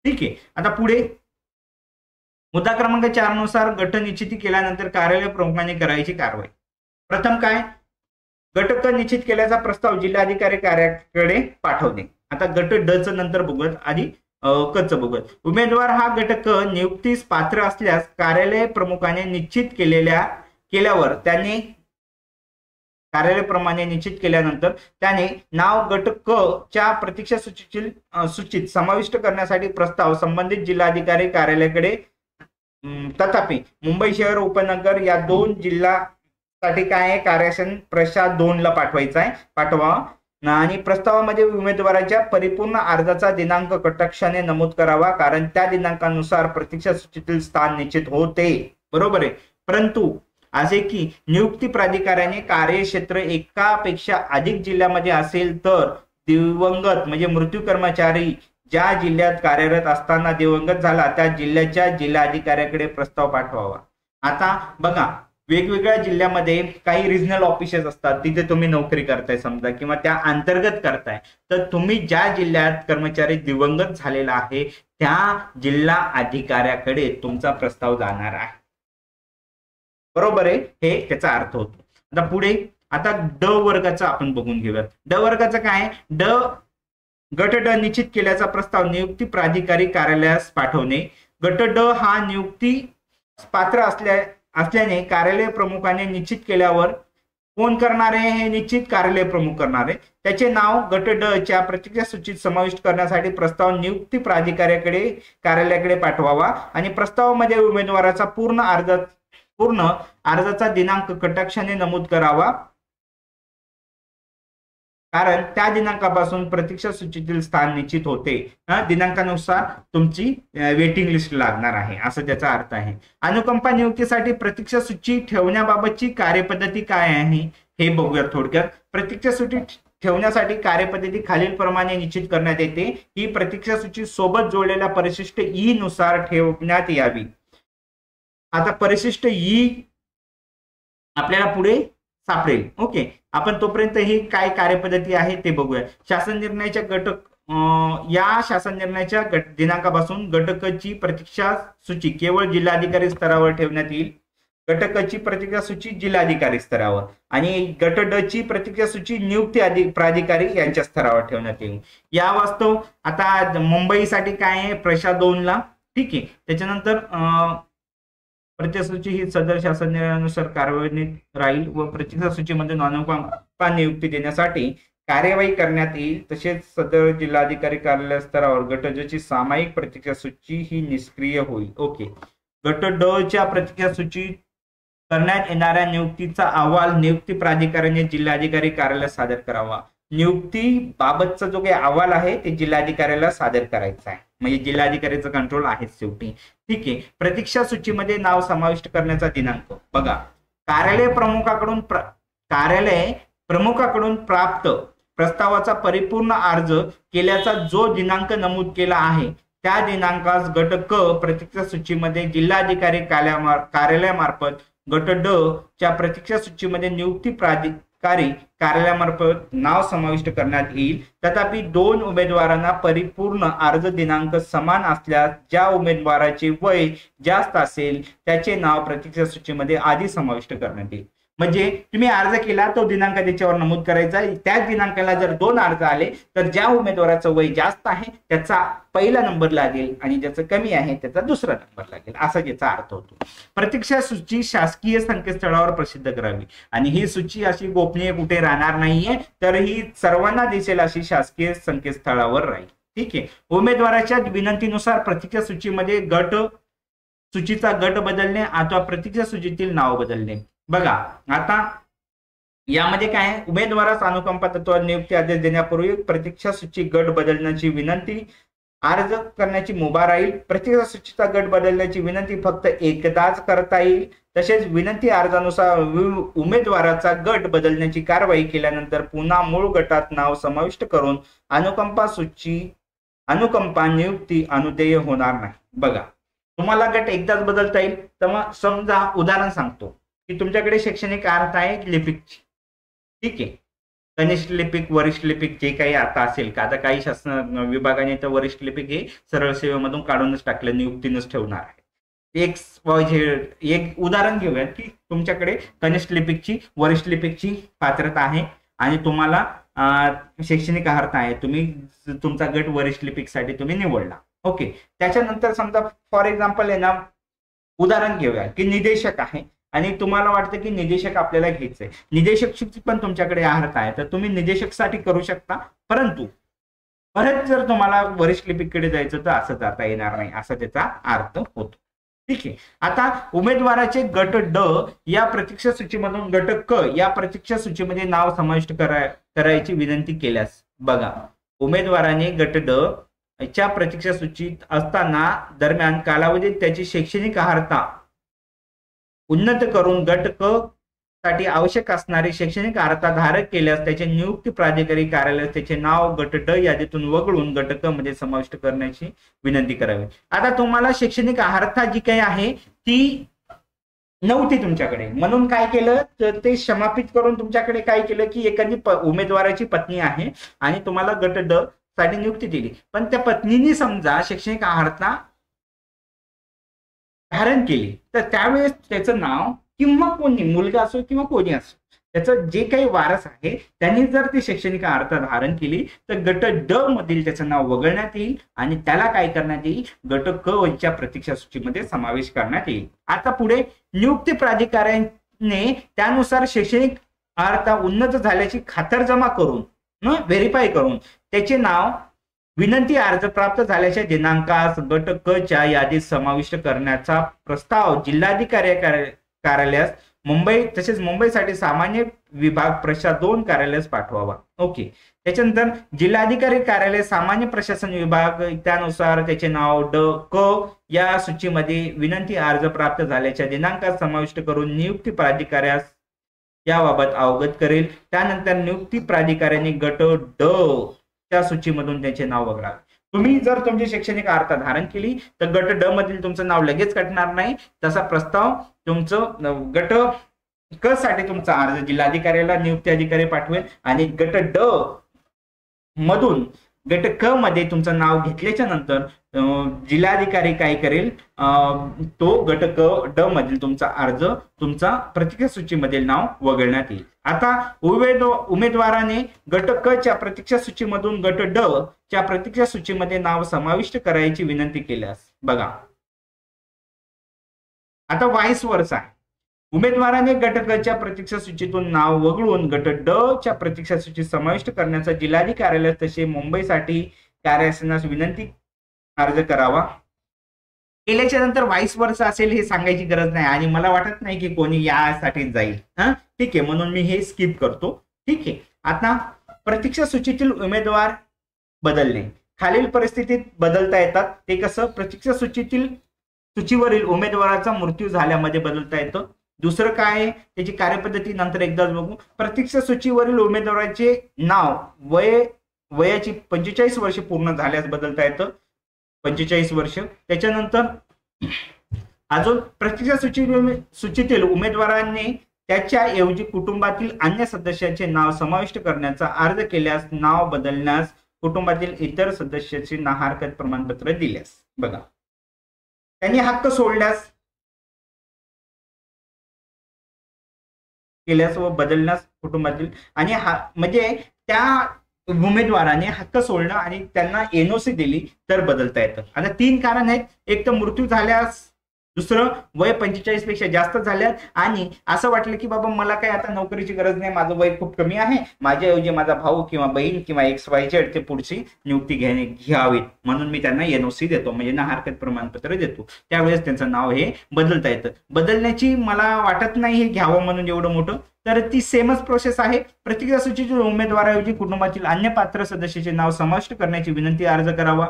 ठीक आहे. आता पुढे मुद्दा क्रमांक 4 नुसार गट निश्चिती केल्यानंतर कार्यालय प्रमुखाने करायची कारवाई. प्रथम काय? गट निश्चित केल्याचा प्रस्ताव जिल्हाधिकारी कार्यालयाकडे पाठवणे. आता गट ड च नंतर बघूयात, आधी क च बघूयात. उमेदवार हा गट क नियुक्तीस पात्र असल्यास कार्यालय प्रमुखाने निश्चित केल्यावर त्याने कार्यालयाप्रमाणे निश्चित केल्यानंतर त्याने नाव गट क च्या प्रतीक्षा सूचीत समाविष्ट करण्यासाठी प्रस्ताव संबंधित जिल्हाधिकारी कार्यालयाकडे तथापि मुंबई शहर उपनगर या 2 जिल्ह्यासाठी काय आहे? कार्यासन प्रशासन 2 ला पाठवा आणि प्रस्तावामध्ये उमेदवाराच्या परिपूर्ण अर्जाचा दिनांक कटाक्षाने नमूद करावा, कारण त्या दिनांकानुसार प्रतीक्षा सूचीतील स्थान निश्चित होते. बरोबर आहे. परंतु असे की नियुक्ती प्राधिकाऱ्याने कार्यक्षेत्र एकापेक्षा अधिक जिल्ह्यामध्ये असेल तर दिवंगत म्हणजे मृत्यू कर्मचारी ज्या जिल्ह्यात कार्यरत असताना दिवंगत झाला त्या जिल्ह्याच्या जिल्हाधिकाऱ्याकडे प्रस्ताव पाठवावा. आता बघा, वेगवेगळ्या जिल्ह्यामध्ये काही रिजनल ऑफिसेस असतात, तिथे तुम्ही नोकरी करताय समजा, किंवा त्या अंतर्गत करताय, तर तुम्ही ज्या जिल्ह्यात कर्मचारी दिवंगत झालेला आहे त्या जिल्हा अधिकाऱ्याकडे तुमचा प्रस्ताव जाणार आहे. बरोबर आहे, हे त्याचा अर्थ होतो. आता पुढे आता ड वर्गाचा आपण बघून घेऊयात. ड वर्गाचं काय? गट ड निश्चित केल्याचा प्रस्ताव नियुक्ती प्राधिकारी कार्यालयास पाठवणे. गट ड हा नियुक्ती पात्र असल्याने कार्यालय प्रमुखाने निश्चित केल्यावर कोण करणार आहे? हे निश्चित कार्यालय प्रमुख करणार आहे. त्याचे नाव गट ड च्या प्रतीक्षा सूचीत समाविष्ट करण्यासाठी प्रस्ताव नियुक्ती प्राधिकाऱ्याकडे कार्यालयाकडे पाठवावा आणि प्रस्तावामध्ये उमेदवाराचा पूर्ण अर्जाचा दिनांक कटाक्षाने नमूद करावा, कारण त्या दिनांकापासून प्रतीक्षा सूचीतील स्थान निश्चित होते. दिनांकानुसार तुमची वेटिंग लिस्ट लागणार आहे, असं त्याचा अर्थ आहे. अनुकंपा नियुक्तीसाठी प्रतीक्षा सूची ठेवण्याबाबतची कार्यपद्धती काय आहे हे बघूया थोडक्यात. प्रतीक्षा सूची ठेवण्यासाठी कार्यपद्धती खालील प्रमाणे निश्चित करण्यात येते. ही प्रतीक्षा सूची सोबत जोडलेल्या परिशिष्ट ई नुसार ठेवण्यात यावी. आता परिशिष्ट ई आपल्याला पुढे सापडेल. ओके, आपण तोपर्यंत ही काय कार्यपद्धती आहे ते बघूया. शासन निर्णयाच्या शासन निर्णयाच्या दिनांकापासून घटकाची प्रतीक्षा सूची केवळ जिल्हाधिकारी स्तरावर ठेवण्यात येईल. घटकाची प्रतीक्षा सूची जिल्हाधिकारी स्तरावर आणि गट ड ची प्रतीक्षा सूची नियुक्ती प्राधिकारी यांच्या स्तरावर ठेवण्यात येईल. या वास्तव आता मुंबईसाठी काय आहे? प्रशा 2 ला. ठीक आहे. त्याच्यानंतर प्रतीक्षा सूची ही सदर शासन निर्णयानुसार कार्यान्वित राहील व प्रतीक्षा सूचीमध्ये अनुकंपा नियुक्ती देण्यासाठी कार्यवाही करण्यात येईल. तसेच सदर जिल्हाधिकारी कार्यालय स्तरावर गट ड ची सामायिक प्रतीक्षा सूची ही निष्क्रिय होईल. ओके, गट ड च्या प्रतीक्षा सूची करण्यात येणाऱ्या नियुक्तीचा अहवाल नियुक्ती प्राधिकाऱ्याने जिल्हाधिकारी कार्यालयात सादर करावा. नियुक्ती बाबतचा जो काही अहवाल आहे ते जिल्हाधिकाऱ्याला सादर करायचा आहे, म्हणजे जिल्हाधिकाऱ्याचं कंट्रोल आहे शेवटी. ठीक आहे. प्रतीक्षा सूचीमध्ये नाव समाविष्ट करण्याचा दिनांक बघा. कार्यालय प्रमुखाकडून प्राप्त प्रस्तावाचा परिपूर्ण अर्ज केल्याचा जो दिनांक नमूद केला आहे त्या दिनांकास गट क प्रतीक्षा सूचीमध्ये जिल्हाधिकारी कार्यालयामार्फत गट ड च्या प्रतीक्षा सूचीमध्ये नियुक्ती प्राधिकारी कार्यालयामार्फत नाव समाविष्ट करण्यात येईल. तथापि 2 उमेदवारांना परिपूर्ण अर्ज दिनांक समान असल्यास ज्या उमेदवाराचे वय जास्त असेल त्याचे नाव प्रतीक्षा सूचीमध्ये आधी समाविष्ट करण्यात येईल. म्हणजे तुम्ही अर्ज केला तो दिनांक त्याच्यावर नमूद करायचा. त्याच दिनांकाला जर 2 अर्ज आले तर ज्या उमेदवाराचं वय जास्त आहे त्याचा पहिला नंबर लागेल आणि ज्याचं कमी आहे त्याचा दुसरा नंबर लागेल, असा ज्याचा अर्थ होतो. प्रतीक्षा सूची शासकीय संकेतस्थळावर प्रसिद्ध करावी आणि ही सूची अशी गोपनीय कुठे राहणार नाहीये, तर ही सर्वांना दिसेल अशी शासकीय संकेतस्थळावर राहील. ठीक आहे. उमेदवाराच्या विनंतीनुसार प्रतीक्षा सूचीमध्ये सूचीचा गट बदलणे अथवा प्रतीक्षा सूचीतील नाव बदलणे. बघा, आता यामध्ये काय? उमेदवारास अनुकंपा तत्वावर नियुक्ती आदेश देण्यापूर्वी प्रतीक्षा सूची गट बदलण्याची विनंती अर्ज करण्याची मुभा राहील. प्रतीक्षा सूचीचा गट बदलण्याची विनंती फक्त एकदाच करता येईल. तसेच विनंती अर्जानुसार उमेदवाराचा गट बदलण्याची कारवाई केल्यानंतर पुन्हा मूळ गटात नाव समाविष्ट करून अनुकंपा नियुक्ती अनुदेय होणार नाही. बघा, तुम्हाला गट एकदाच बदलता येईल. तर समजा उदाहरण सांगतो की तुमच्याकडे शैक्षणिक अर्हता आहे लिपिकची. ठीक आहे. कनिष्ठ लिपिक, वरिष्ठ लिपिक जे काही आता असेल का, आता काही शासन विभागाने तर वरिष्ठ लिपिक हे सरळ सेवेमधून काढूनच टाकलं, नियुक्तीनच ठेवणार आहे. एक उदाहरण घेऊयात की तुमच्याकडे कनिष्ठ लिपिकची, वरिष्ठ लिपिकची पात्रता आहे आणि तुम्हाला शैक्षणिक अर्हता आहे. तुम्ही तुमचा गट वरिष्ठ लिपिकसाठी तुम्ही निवडला. ओके. त्याच्यानंतर समजा फॉर एक्झाम्पल आहे ना, उदाहरण घेऊया की निदेशक आहे आणि तुम्हाला वाटतं की निदेशक आपल्याला घ्यायचंय. निदेशकची पण तुमच्याकडे अर्हता आहे तर तुम्ही निदेशकसाठी करू शकता. परंतु परत जर तुम्हाला वरिष्ठ लिपिककडे जायचं तर असं जाता येणार नाही, असा त्याचा अर्थ होतो. ठीक आहे. आता उमेदवाराचे गट ड या प्रतीक्षा सूचीमधून गट क या प्रतीक्षा सूचीमध्ये नाव समाविष्ट करायची विनंती केल्यास बघा, उमेदवाराने गट ड च्या प्रतीक्षा सूचीत असताना दरम्यान कालावधीत त्याची शैक्षणिक अर्हता उन्नत करून गट क साठी आवश्यक असणारी शैक्षणिक अर्हता धारक केल्यास त्याचे नियुक्ती प्राधिकारी कार्यालयास त्याचे नाव गट ड यादीतून वगळून गट क मध्ये समाविष्ट करण्याची विनंती करावी. आता तुम्हाला शैक्षणिक अर्हता जी काही आहे ती नव्हती तुमच्याकडे, म्हणून काय केलं तर ते क्षमापित करून तुमच्याकडे काय केलं की एखादी उमेदवाराची पत्नी आहे आणि तुम्हाला गट ड साठी नियुक्ती दिली, पण त्या पत्नीने समजा शैक्षणिक अर्हता धारण केली, तर त्यावेळेस त्याचं नाव किंवा कोणी, मुलगा असो किंवा कोणी असो, त्याचं जे काही वारस आहे त्यांनी जर ती शैक्षणिक अर्हता धारण केली तर गट ड मधील त्याचं नाव वगळण्यात येईल आणि त्याला काय करण्यात येईल, गट क च्या प्रतीक्षा सूचीमध्ये समावेश करण्यात येईल. आता पुढे नियुक्ती प्राधिकाऱ्याने त्यानुसार शैक्षणिक अर्हता उन्नत झाल्याची खातरजमा करून व्हेरीफाय करून त्याचे नाव विनंती अर्ज प्राप्त झाल्याच्या दिनांकास गट क च्या यादीत समाविष्ट करण्याचा प्रस्ताव जिल्हाधिकारी कार्यालयास मुंबई तसेच मुंबईसाठी सामान्य विभाग प्रशासन 2 कार्यालयास पाठवावा. ओके. त्याच्यानंतर जिल्हाधिकारी कार्यालय सामान्य प्रशासन विभाग त्यानुसार त्याचे नाव ड क या सूचीमध्ये विनंती अर्ज प्राप्त झाल्याच्या दिनांकात समाविष्ट करून नियुक्ती प्राधिकाऱ्यास याबाबत अवगत करेल. त्यानंतर नियुक्ती प्राधिकाऱ्याने गट ड त्या सूचीमधून त्याचे नाव वगळावे. तुम्ही जर तुमची शैक्षणिक अर्हता धारण केली तर गट ड मधील तुमचं नाव लगेच कटणार नाही. तसा प्रस्ताव तुमचं गट क साठी तुमचा अर्ज जिल्हाधिकाऱ्याला नियुक्ती अधिकारी पाठवेल आणि गट ड मधून गट क मध्ये तुमचं नाव घेतल्याच्या नंतर जिल्हाधिकारी काय करेल, तो गट क ड मधील तुमचा अर्ज तुमचा प्रतीक्षा सूचीमधील नाव वगळण्यात येईल. आता उमेदवाराने गट क च्या प्रतीक्षा सूचीमधून गट ड च्या प्रतीक्षा सूचीमध्ये नाव समाविष्ट करायची विनंती केल्यास बघा, आता व्हाईस वर्सा आहे. उमेदवाराने गट क च्या प्रतीक्षा सूचीतून नाव वगळून गट ड च्या प्रतीक्षा सूचीत समाविष्ट करण्याचा जिल्हाधिकारी कार्यालय तसे मुंबईसाठी कार्यालयास विनंती अर्ज करावा. केल्याच्या नंतर व्हाईस वर्सा असेल हे सांगायची गरज नाही आणि मला वाटत नाही की कोणी यासाठी जाईल. ठीक आहे, म्हणून मी हे स्किप करतो. ठीक आहे. आता प्रतीक्षा सूचीतील उमेदवार बदलणे खालील परिस्थितीत बदलता येतात. ते कसं, प्रतीक्षा सूचीवरील उमेदवाराचा मृत्यू झाल्यामध्ये बदलता येतं. दुसरं काय, त्याची कार्यपद्धती नंतर एकदाच बघू. प्रतीक्षा सूचीवरील उमेदवाराचे नाव वयाची 45 वर्ष पूर्ण झाल्यास बदलता येतं, 45 वर्ष. त्याच्यानंतर अजून प्रतीक्षा सूचीतील उमेदवारांनी त्याच्या ऐवजी कुटुंबातील अन्य सदस्याचे नाव समाविष्ट करण्याचा अर्ज केल्यास, नाव बदलण्यास कुटुंबातील इतर सदस्याचे नाहरकत प्रमाणपत्र दिल्यास बघा, त्यांनी हक्क सोडल्यास केल्यास व बदलण्यास कुटुंबातील आणि म्हणजे त्या उमेदवाराने हक्क सोडणं आणि त्यांना एनओसी दिली तर बदलता येतं. आता 3 कारण आहेत. एक तर मृत्यू झाल्यास, दुसरं वय 45 पेक्षा जास्त झाल्यास आणि असं वाटलं की बाबा मला काही आता नोकरीची गरज नाही, माझं वय खूप कमी आहे, माझ्याऐवजी माझा भाऊ किंवा बहीण किंवा XYZ ते पुढची नियुक्ती घ्यावीत म्हणून मी त्यांना एनओसी देतो, म्हणजे ना हरकत प्रमाणपत्र देतो. त्यावेळेस त्यांचं नाव हे बदलता येतं. बदलण्याची मला वाटत नाही हे घ्यावं म्हणून एवढं मोठं, तर ती सेमच प्रोसेस आहे. प्रतीक्षा सूचीतील उमेदवाराऐवजी कुटुंबातील अन्य पात्र सदस्याचे नाव समाविष्ट करण्याची विनंती अर्ज करावा.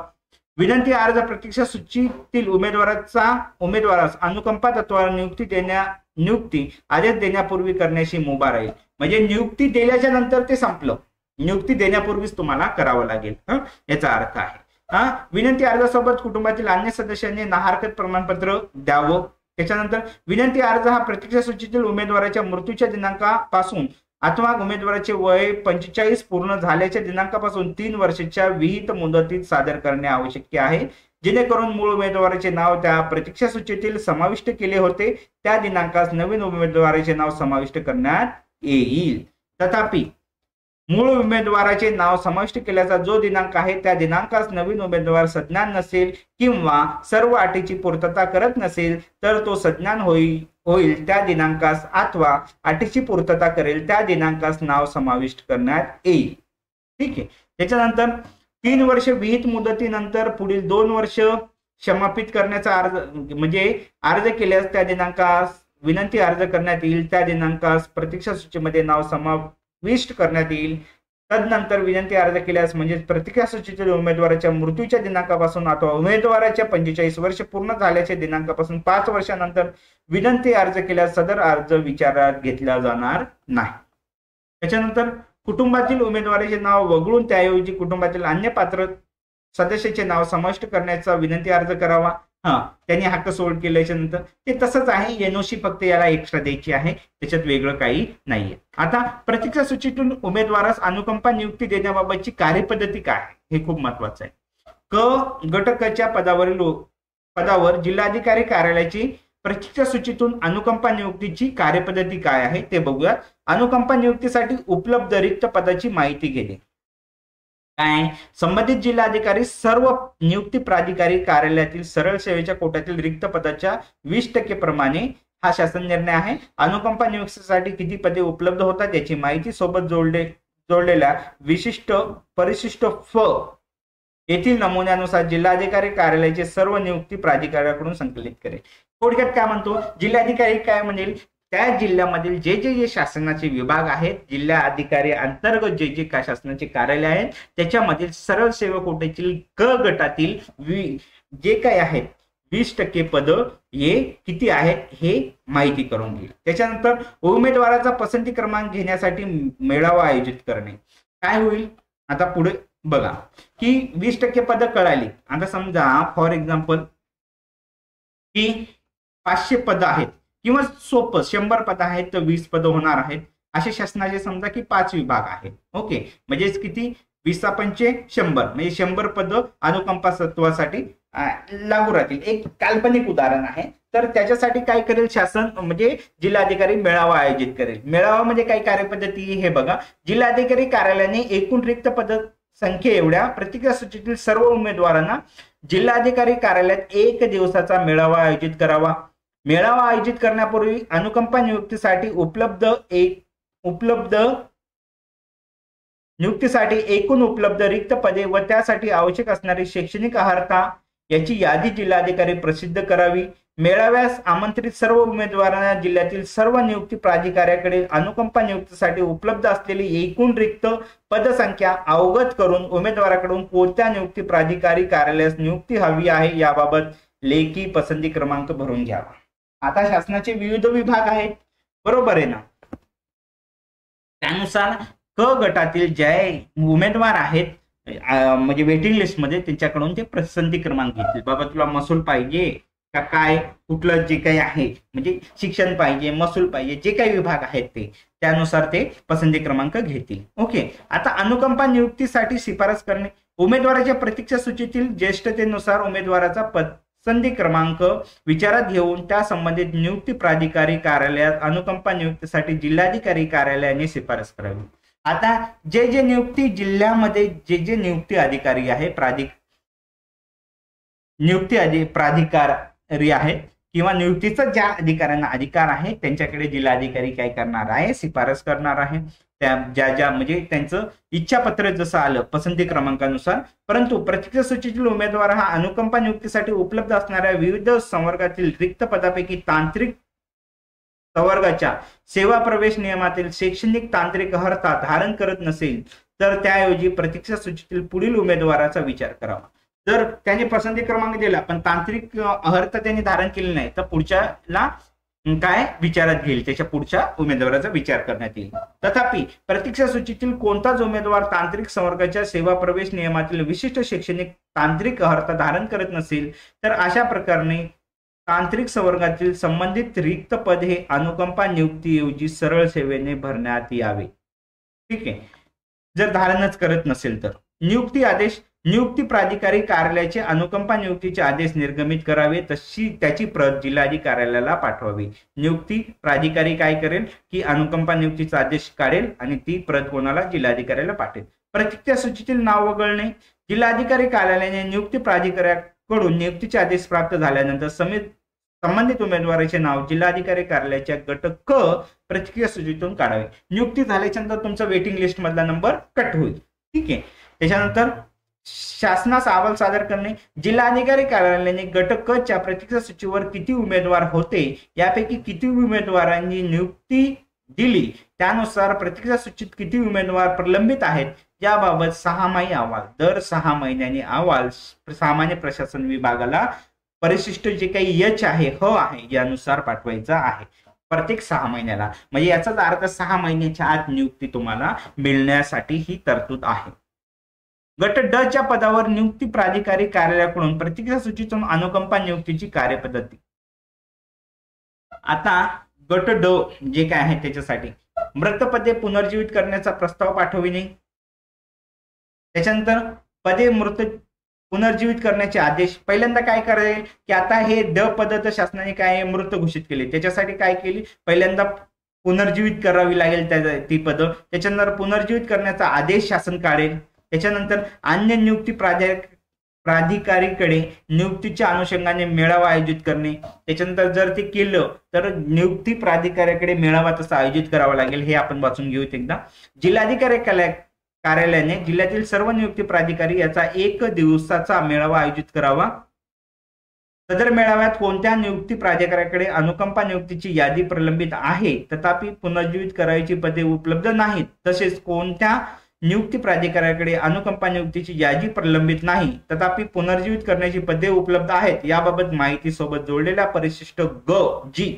विनंती अर्ज प्रतीक्षा सूचीतील उमेदवारास अनुकंपा तत्वावर नियुक्ती आदेश देण्यापूर्वी करण्याची मुभा राहील. म्हणजे नियुक्ती दिल्याच्या नंतर ते संपलं, नियुक्ती देण्यापूर्वीच तुम्हाला करावं लागेल, याचा अर्थ आहे. विनंती अर्जासोबत कुटुंबातील अन्य सदस्यांनी नाहरकत प्रमाणपत्र द्यावं. त्याच्यानंतर विनंती अर्ज हा प्रतीक्षा सूचीतील उमेदवाराच्या मृत्यूच्या दिनांकापासून अथवा उमेदवाराचे वय 45 पूर्ण झाल्याच्या दिनांकापासून 3 वर्षाच्या विहित मुदतीत सादर करणे आवश्यक आहे, जेणेकरून मूळ उमेदवाराचे नाव त्या प्रतीक्षा सूचीतील समाविष्ट केले होते त्या दिनांकास नवीन उमेदवाराचे नाव समाविष्ट करण्यात येईल. तथापि मूळ उमेदवाराचे नाव समाविष्ट केल्याचा जो दिनांक आहे त्या दिनांकास नवीन उमेदवार सज्ञान नसेल किंवा सर्व अटीची पूर्तता करत नसेल तर तो सज्ञान होईल त्या दिनांकास अथवा अटीची पूर्तता करेल त्या दिनांकास नाव समाविष्ट करण्यात येईल. ठीक आहे. त्याच्यानंतर 3 वर्ष विहित मुदतीनंतर पुढील 2 वर्ष क्षमापित करण्याचा म्हणजे अर्ज केल्यास त्या दिनांकास विनंती अर्ज करण्यात येईल, त्या दिनांकास प्रतीक्षा सूचीमध्ये नाव समाविष्ट करण्यात येईल. तदनंतर विनंती अर्ज केल्यास म्हणजे प्रतीक्षा सूचीतील उमेदवाराच्या मृत्यूच्या दिनांकापासून अथवा उमेदवाराच्या 45 वर्ष पूर्ण झाल्याच्या दिनांकापासून 5 वर्षानंतर विनंती अर्ज केल्यास सदर अर्ज विचारात घेतला जाणार नाही. त्याच्यानंतर कुटुंबातील उमेदवाराचे नाव वगळून त्याऐवजी कुटुंबातील अन्य पात्र सदस्याचे नाव समाविष्ट करण्याचा विनंती अर्ज करावा. त्यांनी हक्क सोड केल्याच्या नंतर ते तसंच आहे, एनओसी फक्त याला एक्स्ट्रा द्यायची आहे, त्याच्यात वेगळं काही नाहीये. आता प्रतीक्षा सूचीतून उमेदवारास अनुकंपा नियुक्ती देण्याबाबतची कार्यपद्धती काय आहे हे खूप महत्वाचं आहे. गट क च्या पदावर जिल्हाधिकारी कार्यालयाची प्रतीक्षा सूचीतून अनुकंपा नियुक्तीची कार्यपद्धती काय आहे ते बघूया. अनुकंपा नियुक्तीसाठी उपलब्ध रिक्त पदाची माहिती घेणे. काय, संबंधित जिल्हाधिकारी सर्व नियुक्ती प्राधिकारी कार्यालयातील सरळ सेवेच्या कोट्यातील रिक्त पदाच्या 20% प्रमाणे हा शासन निर्णय आहे. अनुकंपा नियुक्तीसाठी किती पदे उपलब्ध होतात याची माहिती सोबत जोडलेल्या विशिष्ट परिशिष्ट फ येथील नमुन्यानुसार जिल्हाधिकारी कार्यालयाचे सर्व नियुक्ती प्राधिकाऱ्याकडून संकलित करेल. थोडक्यात काय म्हणतो, जिल्हाधिकारी काय म्हणेल, त्या जिल्ह्यामधील जे शासनाचे विभाग आहेत, जिल्हा अधिकारी अंतर्गत जे शासनाचे कार्यालय आहेत, त्याच्यामधील सरळ सेवा कोट्यातील क गटातील जे काही आहेत 20% पद हे किती आहेत हे माहिती करून घेईल. त्याच्यानंतर उमेदवाराचा पसंती क्रमांक घेण्यासाठी मेळावा आयोजित करणे. काय होईल, आता पुढे बघा की 20% पद कळाली. आता समजा फॉर एक्झाम्पल की 500 पद आहेत किंवा सोपं 100 पद आहेत तर 20 पद होणार आहेत. असे शासनाचे समजा की 5 विभाग आहेत. ओके, म्हणजेच किती 20×5 म्हणजे 100 पद अनुकंपा तत्वासाठी लागू राहतील. एक काल्पनिक उदाहरण आहे. तर त्याच्यासाठी काय करेल शासन, म्हणजे जिल्हाधिकारी मेळावा आयोजित करेल. मेळावा म्हणजे काय कार्यपद्धती हे बघा. जिल्हाधिकारी कार्यालयाने एकूण रिक्त पद संख्ये एवढ्या प्रतीक्षा सूचीतील सर्व उमेदवारांना जिल्हाधिकारी कार्यालयात 1 दिवसाचा मेळावा आयोजित करावा. मेळावा आयोजित करण्यापूर्वी अनुकंपा नियुक्तीसाठी एकूण उपलब्ध रिक्त पदे व त्यासाठी आवश्यक असणारी शैक्षणिक अर्हता याची यादी जिल्हाधिकारी प्रसिद्ध करावी. मेळाव्यास आमंत्रित सर्व उमेदवारांना जिल्ह्यातील सर्व नियुक्ती प्राधिकाऱ्याकडे अनुकंपा नियुक्तीसाठी उपलब्ध असलेली एकूण रिक्त पदसंख्या अवगत करून उमेदवाराकडून कोणत्या नियुक्ती प्राधिकारी कार्यालयास नियुक्ती हवी आहे याबाबत लेखी पसंती क्रमांक भरून घ्यावा. आता शासनाचे विविध विभाग आहेत, बरोबर आहे ना. त्यानुसार क गटातील जे उमेदवार आहेत म्हणजे वेटिंग लिस्ट मध्ये त्यांच्याकडून ते पसंती क्रमांक घेतील. बाबा तुला महसूल पाहिजे का काय, कुठलं जे काही आहे म्हणजे शिक्षण पाहिजे, महसूल पाहिजे, जे काही विभाग आहेत ते त्यानुसार ते पसंती क्रमांक घेतील. ओके, आता अनुकंपा नियुक्तीसाठी शिफारस करणे. उमेदवाराच्या प्रतीक्षा सूचीतील ज्येष्ठतेनुसार उमेदवाराचा पसंती क्रमांक विचारात घेऊन त्या संबंधित नियुक्ती प्राधिकारी कार्यालयात अनुकंपा नियुक्तीसाठी जिल्हाधिकारी कार्यालयाने शिफारस करावी. आता जे नियुक्ती जिल्ह्यामध्ये जे नियुक्ती अधिकारी आहे प्राधिकारी आहेत किंवा नियुक्तीचा ज्या अधिकाऱ्यांना अधिकार आहे त्यांच्याकडे जिल्हाधिकारी काय करणार आहे, शिफारस करणार आहे. त्या ज्या म्हणजे त्यांचं इच्छापत्र जसं आलं पसंती क्रमांकानुसार. परंतु प्रतीक्षा सूचीतील उमेदवार हा अनुकंपा नियुक्तीसाठी उपलब्ध असणाऱ्या विविध संवर्गातील रिक्त पदापैकी तांत्रिक संवर्गाच्या सेवा प्रवेश नियमातील शैक्षणिक तांत्रिक अर्हता धारण करत नसेल तर त्याऐवजी प्रतीक्षा सूचीतील पुढील उमेदवाराचा विचार करावा. जर त्याने पसंती क्रमांक दिला पण तांत्रिक अर्हता त्यांनी धारण केली नाही तर पुढच्याला काय विचारात घेईल, त्याच्या पुढच्या उमेदवाराचा विचार करण्यात येईल. तथापि प्रतीक्षा सूचीतील कोणताच उमेदवार तांत्रिक संवर्गाच्या सेवा प्रवेश नियमातील विशिष्ट शैक्षणिक तांत्रिक अर्हता धारण करत नसेल तर अशा प्रकारे तांत्रिक संवर्गातील संबंधित रिक्त पद हे अनुकंपा नियुक्तीऐवजी सरळ सेवेने भरण्यात यावे. ठीक आहे, जर धारणच करत नसेल तर. नियुक्ती आदेश. नियुक्ती प्राधिकारी कार्यालयाचे अनुकंपा नियुक्तीचे आदेश निर्गमित करावे तशी त्याची प्रत जिल्हाधिकारी कार्यालयाला पाठवावी. नियुक्ती प्राधिकारी काय करेल की अनुकंपा नियुक्तीचा आदेश काढेल आणि ती प्रत कोणाला, जिल्हाधिकाऱ्याला पाठवेल. प्रतीक्षा सूचीतील नाव वगळणे. जिल्हाधिकारी कार्यालयाने नियुक्ती प्राधिकाऱ्याकडून नियुक्तीचे आदेश प्राप्त झाल्यानंतर संबंधित उमेदवाराचे नाव जिल्हाधिकारी कार्यालयाच्या गट क प्रतीक्षा सूचीतून काढावे. नियुक्ती झाल्याच्या नंतर तुमचा वेटिंग लिस्ट मधला नंबर कट होईल. ठीक आहे. त्याच्यानंतर शासनास अहवाल सादर करणे. जिल्हाधिकारी कार्यालयाने गट क च्या प्रतीक्षा सूचीवर किती उमेदवार होते यापैकी किती उमेदवारांनी नियुक्ती दिली त्यानुसार प्रतीक्षा सूचीत किती उमेदवार प्रलंबित आहेत याबाबत 6माही अहवाल दर 6 महिन्यांनी अहवाल सामान्य प्रशासन विभागाला परिशिष्ट जे काही यच आहे ह आहे यानुसार पाठवायचा आहे प्रत्येक 6 महिन्याला. म्हणजे याचाच अर्थ 6 महिन्याच्या आत नियुक्ती तुम्हाला मिळण्यासाठी ही तरतूद आहे. गट ड च्या पदावर नियुक्ती प्राधिकारी कार्यालयाकडून प्रतीक्षा सूचीतून अनुकंपा नियुक्तीची कार्यपद्धती. आता गट ड जे काय आहे त्याच्यासाठी मृत पदे पुनर्जीवित करण्याचा प्रस्ताव पाठविणे, त्याच्यानंतर पदे मृत पुनर्जीवित करण्याचे आदेश. पहिल्यांदा काय करायचे की आता हे ड पद तर शासनाने काय मृत घोषित केले, त्याच्यासाठी काय केली, पहिल्यांदा पुनर्जीवित करावी लागेल ती पद, त्याच्यानंतर पुनर्जीवित करण्याचा आदेश शासन काढेल, त्याच्यानंतर अन्य नियुक्ती प्राधिकारीकडे नियुक्तीच्या अनुषंगाने मेळावा आयोजित करणे, त्याच्यानंतर जर ते केलं तर नियुक्ती प्राधिकाऱ्याकडे मेळावा तसा आयोजित करावा लागेल. हे आपण वाचून घेऊत एकदा. जिल्हाधिकारी कार्यालयाने जिल्ह्यातील सर्व नियुक्ती प्राधिकारी याचा 1 दिवसाचा मेळावा आयोजित करावा. सदर मेळाव्यात कोणत्या नियुक्ती प्राधिकाऱ्याकडे अनुकंपा नियुक्तीची यादी प्रलंबित आहे तथापि पुनर्जीवित करायची पदे उपलब्ध नाहीत, तसेच कोणत्या नियुक्ती प्राधिकाऱ्याकडे अनुकंपा नियुक्तीची यादी प्रलंबित नाही तथापि पुनर्जीवित करण्याची पदे उपलब्ध आहेत याबाबत माहिती सोबत जोडलेल्या परिशिष्ट ग जी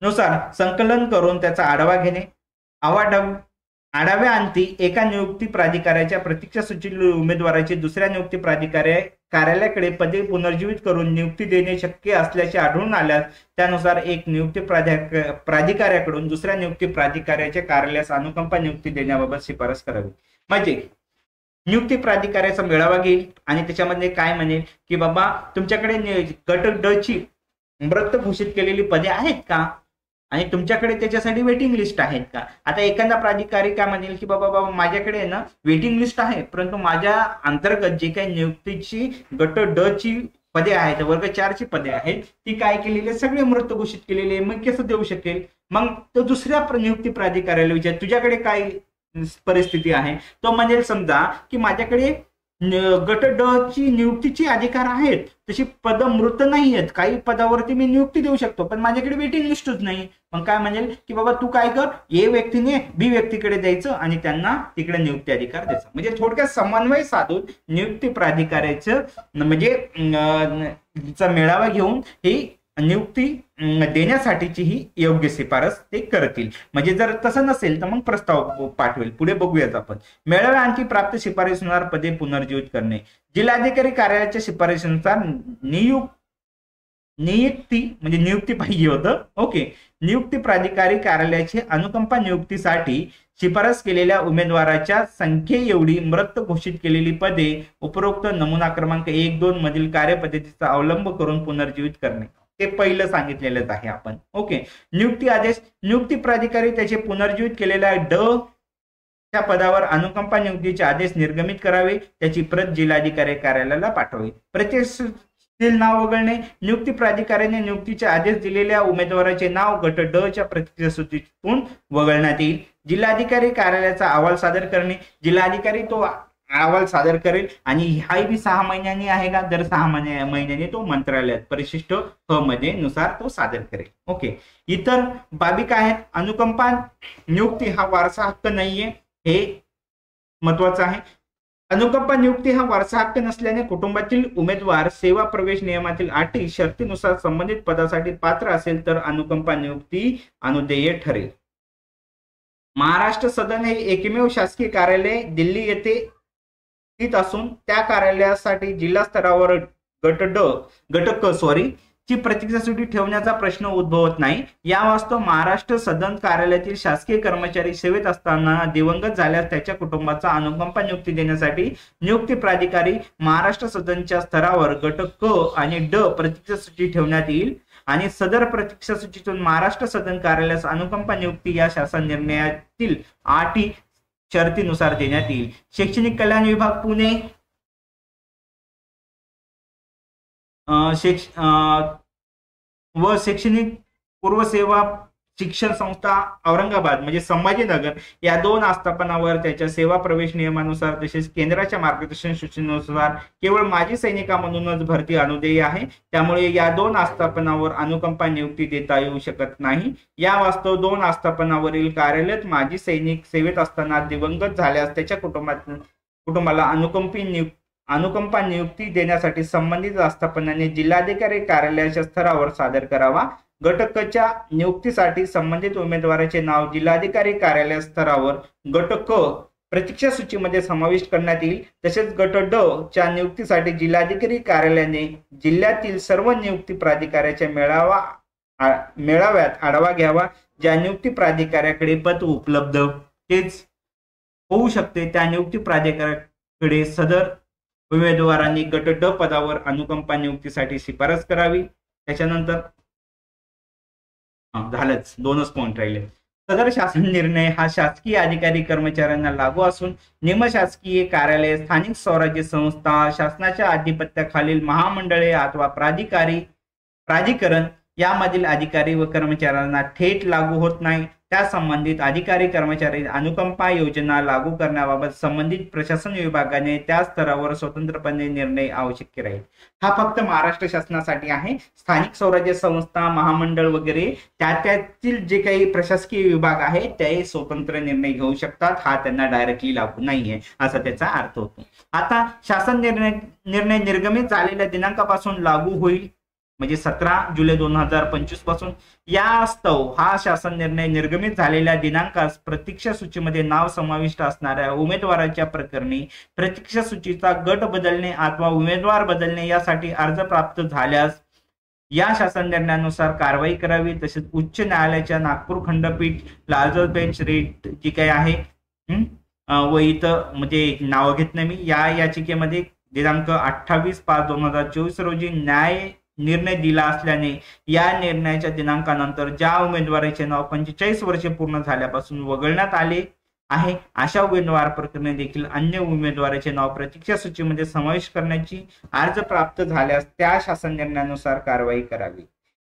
नुसार संकलन करून त्याचा आढावा घेणे. आढाव्याअंती एका नियुक्ती प्राधिकाऱ्याच्या प्रतीक्षा सूचीतील उमेदवाराची दुसऱ्या नियुक्ती कार्यालयाकडे पदे पुनर्जीवित करून नियुक्ती देणे शक्य असल्याचे आढळून आल्यास त्यानुसार एक नियुक्ती प्राधिकाऱ्याकडून दुसऱ्या नियुक्ती प्राधिकाऱ्याच्या कार्यालयास अनुकंपा नियुक्ती देण्याबाबत शिफारस करावी. म्हणजे नियुक्ती प्राधिकाऱ्याचा मेळावा घेईल आणि त्याच्यामध्ये काय म्हणेल की बाबा तुमच्याकडे गट ड ची मृत घोषित केलेली पदे आहेत का आणि तुमच्याकडे त्याच्यासाठी वेटिंग लिस्ट आहेत का. आता एखादा प्राधिकारी काय म्हणेल की बाबा माझ्याकडे ना वेटिंग लिस्ट आहे, परंतु माझ्या अंतर्गत जे काही नियुक्तीची गट ड ची पदे आहेत, वर्ग 4 ची पदे आहेत, ती काय केलेली सगळे मृत घोषित केलेले, मग कसं देऊ शकेल. मग तो दुसऱ्या नियुक्ती प्राधिकाऱ्याला विचार तुझ्याकडे काय परिस्थिती आहे, तो म्हणेल समजा की माझ्याकडे गट ड ची नियुक्तीची अधिकार आहेत, तशी पद मृत नाही आहेत, काही पदावरती मी नियुक्ती देऊ शकतो पण माझ्याकडे वेटिंग लिस्टच नाही. मग काय म्हणेल की बाबा तू काय कर, ए व्यक्तीने बी व्यक्तीकडे द्यायचं आणि त्यांना तिकडे नियुक्ती अधिकार द्यायचा. म्हणजे थोडक्यात समन्वय साधून नियुक्ती प्राधिकाऱ्याचं म्हणजे मेळावा घेऊन ही नियुक्ती देण्यासाठीची ही योग्य शिफारस ते करतील. म्हणजे जर तसं नसेल तर मग प्रस्ताव पाठवेल. पुढे बघूयात आपण. मेळाव्याअंती प्राप्त शिफारसीनुसार पदे पुनर्जीवित करणे. जिल्हाधिकारी कार्यालयाच्या शिफारसीनुसार नियुक्ती म्हणजे नियुक्ती पाहिजे होतं. ओके. नियुक्ती प्राधिकारी कार्यालयाची अनुकंपा नियुक्तीसाठी शिफारस केलेल्या उमेदवाराच्या संख्ये एवढी मृत घोषित केलेली पदे उपरोक्त नमुना क्रमांक 1-2 मधील कार्यपद्धतीचा अवलंब करून पुनर्जीवित करणे. ते पहिलं सांगितलेलंच आहे आपण. ओके. नियुक्ती आदेश. नियुक्ती प्राधिकारी त्याचे पुनर्जीवित केलेल्या ड च्या पदावर अनुकंपा नियुक्तीचे आदेश निर्गमित करावे, त्याची प्रत जिल्हाधिकारी कार्यालयाला पाठवावी. प्रतीक्षेतील नाव वगळणे. नियुक्ती प्राधिकाऱ्याने नियुक्तीचे आदेश दिलेल्या उमेदवाराचे नाव गट ड च्या प्रतीक्षा सूचीतून वगळण्यात येईल. जिल्हाधिकारी कार्यालयाचा अहवाल सादर करणे. जिल्हाधिकारी तो अहवाल सादर करेल आणि हा बी 6 महिन्यांनी आहे का, दर 6 महिन्यांनी तो मंत्रालयात परिशिष्ट ह मध्ये नुसार तो सादर करेल. ओके. इतर बाबी काय आहेत. अनुकंपा नियुक्ती हा वारसा हक्क नाहीये, हे महत्वाचं आहे. अनुकंपा नियुक्ती हा वारसा हक्क नसल्याने कुटुंबातील उमेदवार सेवा प्रवेश नियमातील अटी शर्तीनुसार संबंधित पदासाठी पात्र असेल तर अनुकंपा नियुक्ती अनुदेय ठरेल. महाराष्ट्र सदन हे एकमेव शासकीय कार्यालय दिल्ली येथे स्थित असून त्या कार्यालयासाठी जिल्हा स्तरावर गट क ची प्रतीक्षा सूची ठेवण्याचा प्रश्न उद्भवत नाही. या वास्तव महाराष्ट्र सदन कार्यालयातील शासकीय कर्मचारी सेवेत असताना दिवंगत झाल्यास त्याच्या कुटुंबाचा अनुकंपा नियुक्ती देण्यासाठी नियुक्ती प्राधिकारी महाराष्ट्र सदनच्या स्तरावर गट क आणि ड प्रतीक्षा सूची ठेवण्यात येईल आणि सदर प्रतीक्षा सूचीतून महाराष्ट्र सदन कार्यालयास अनुकंपा नियुक्ती या शासन निर्णयातील अटी शर्तीनुसार देण्यात येईल. शैक्षणिक कल्याण विभाग पुणे व शैक्षणिक पूर्व सेवा शिक्षण संस्था औरंगाबाद म्हणजे संभाजीनगर या 2 आस्थापनावर त्याच्या सेवा प्रवेश नियमानुसार तसेच केंद्राच्या मार्गदर्शन सूचनेनुसार केवळ माजी सैनिकांमधूनच भरती अनुदेय आहे. त्यामुळे या 2 आस्थापनावर अनुकंपा नियुक्ती देता येऊ शकत नाही. या वास्तव 2 आस्थापनावरील कार्यालयात माजी सैनिक सेवेत असताना दिवंगत झाल्यास त्याच्या कुटुंबाला अनुकंपा नियुक्ती देण्यासाठी संबंधित आस्थापनाने जिल्हाधिकारी कार्यालयाच्या स्तरावर सादर करावा. गट क च्या नियुक्तीसाठी संबंधित उमेदवाराचे नाव जिल्हाधिकारी कार्यालय स्तरावर गट क प्रतीक्षा सूचीमध्ये समाविष्ट करण्यात येईल। तसेच गट ड च्या नियुक्तीसाठी जिल्हाधिकारी कार्यालयाने जिल्ह्यातील सर्व नियुक्ती प्राधिकाऱ्याच्या मेळाव्यात आढावा घ्यावा। ज्या नियुक्ती प्राधिकाऱ्याकडे पद उपलब्ध तेच होऊ शकते त्या नियुक्ती प्राधिकाऱ्याकडे सदर उमेदवारांनी गट ड पदावर अनुकंपा नियुक्तीसाठी शिफारस करावी। त्याच्यानंतर झालंच, 2च पॉइंट राहिले। सदर शासन निर्णय हा शासकीय अधिकारी कर्मचाऱ्यांना लागू असून निमशासकीय कार्यालय, स्थानिक स्वराज्य संस्था, शासनाच्या आधिपत्याखालील महामंडळे अथवा प्राधिकरण यामधील अधिकारी व कर्मचाऱ्यांना थेट लागू होत नाही। त्या संबंधित अधिकारी कर्मचारी अनुकंपा योजना लागू करण्याबाबत संबंधित प्रशासन विभागाने त्या स्तरावर स्वतंत्रपणे निर्णय आवश्यक राहील। हा फक्त महाराष्ट्र शासनासाठी आहे। स्थानिक स्वराज्य संस्था, महामंडळ वगैरे त्यातील जे काही प्रशासकीय विभाग आहे ते स्वतंत्र निर्णय घेऊ शकतात, हा त्यांना डायरेक्टली लागू नाहीये असा त्याचा अर्थ होतो। आता शासन निर्णय निर्गमित झालेल्या दिनांकापासून लागू होईल, म्हणजे 17 जुलै 2025 पासून। यास्तव हा शासन निर्णय निर्गमित झालेल्या दिनांकास प्रतीक्षा सूचीमध्ये नाव समाविष्ट असणाऱ्या उमेदवाराच्या प्रकरणी प्रतीक्षा सूचीचा गट बदलणे अथवा उमेदवार बदलणे यासाठी अर्ज प्राप्त झाल्यास या शासन निर्णयानुसार कारवाई करावी। तसेच उच्च न्यायालयाच्या नागपूर खंडपीठ, लार्जर बेंच रेट जी काही आहे व इथं म्हणजे नाव घेत नाही मी, या याचिकेमध्ये दिनांक 28/5/2024 रोजी निर्णय दिला असल्याने या निर्णयाच्या दिनांकानंतर ज्या उमेदवाराचे नाव 45 वर्षे पूर्ण झाल्यापासून वगळण्यात आले आहे अशा उमेदवार प्रकरणी देखील अन्य उमेदवाराचे नाव प्रतीक्षा सूचीमध्ये समावेश करण्याची अर्ज प्राप्त झाल्यास त्या शासन निर्णयानुसार कारवाई करावी।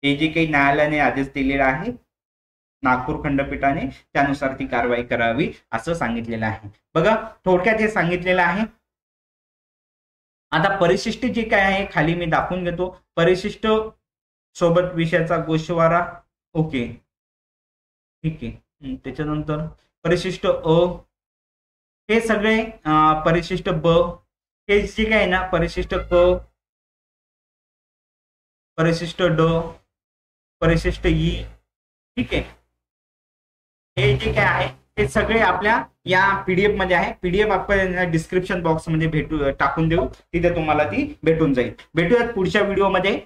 हे जे काही न्यायालयाने आदेश दिलेला आहे नागपूर खंडपीठाने, त्यानुसार ती कारवाई करावी असं सांगितलेलं आहे। बघा, थोडक्यात हे सांगितलेलं आहे। आता परिशिष्ट जे काय आहे खाली मी दाखवून घेतो। परिशिष्ट सोबत विषयाचा गोषवारा, ओके ठीक आहे। त्याच्यानंतर परिशिष्ट अ, हे सगळे परिशिष्ट ब, हे जे काय आहे ना परिशिष्ट क, परिशिष्ट ड, परिशिष्ट ई, ठीक आहे, हे जे काय आहे हे सगळे आपल्या या पीडीएफ मध्ये आहे। पीडीएफ आपण डिस्क्रिप्शन बॉक्स मध्ये टाकून देऊ, तिथे तुम्हाला ती भेटून जाईल। भेटूयात पुढच्या व्हिडिओ मध्ये।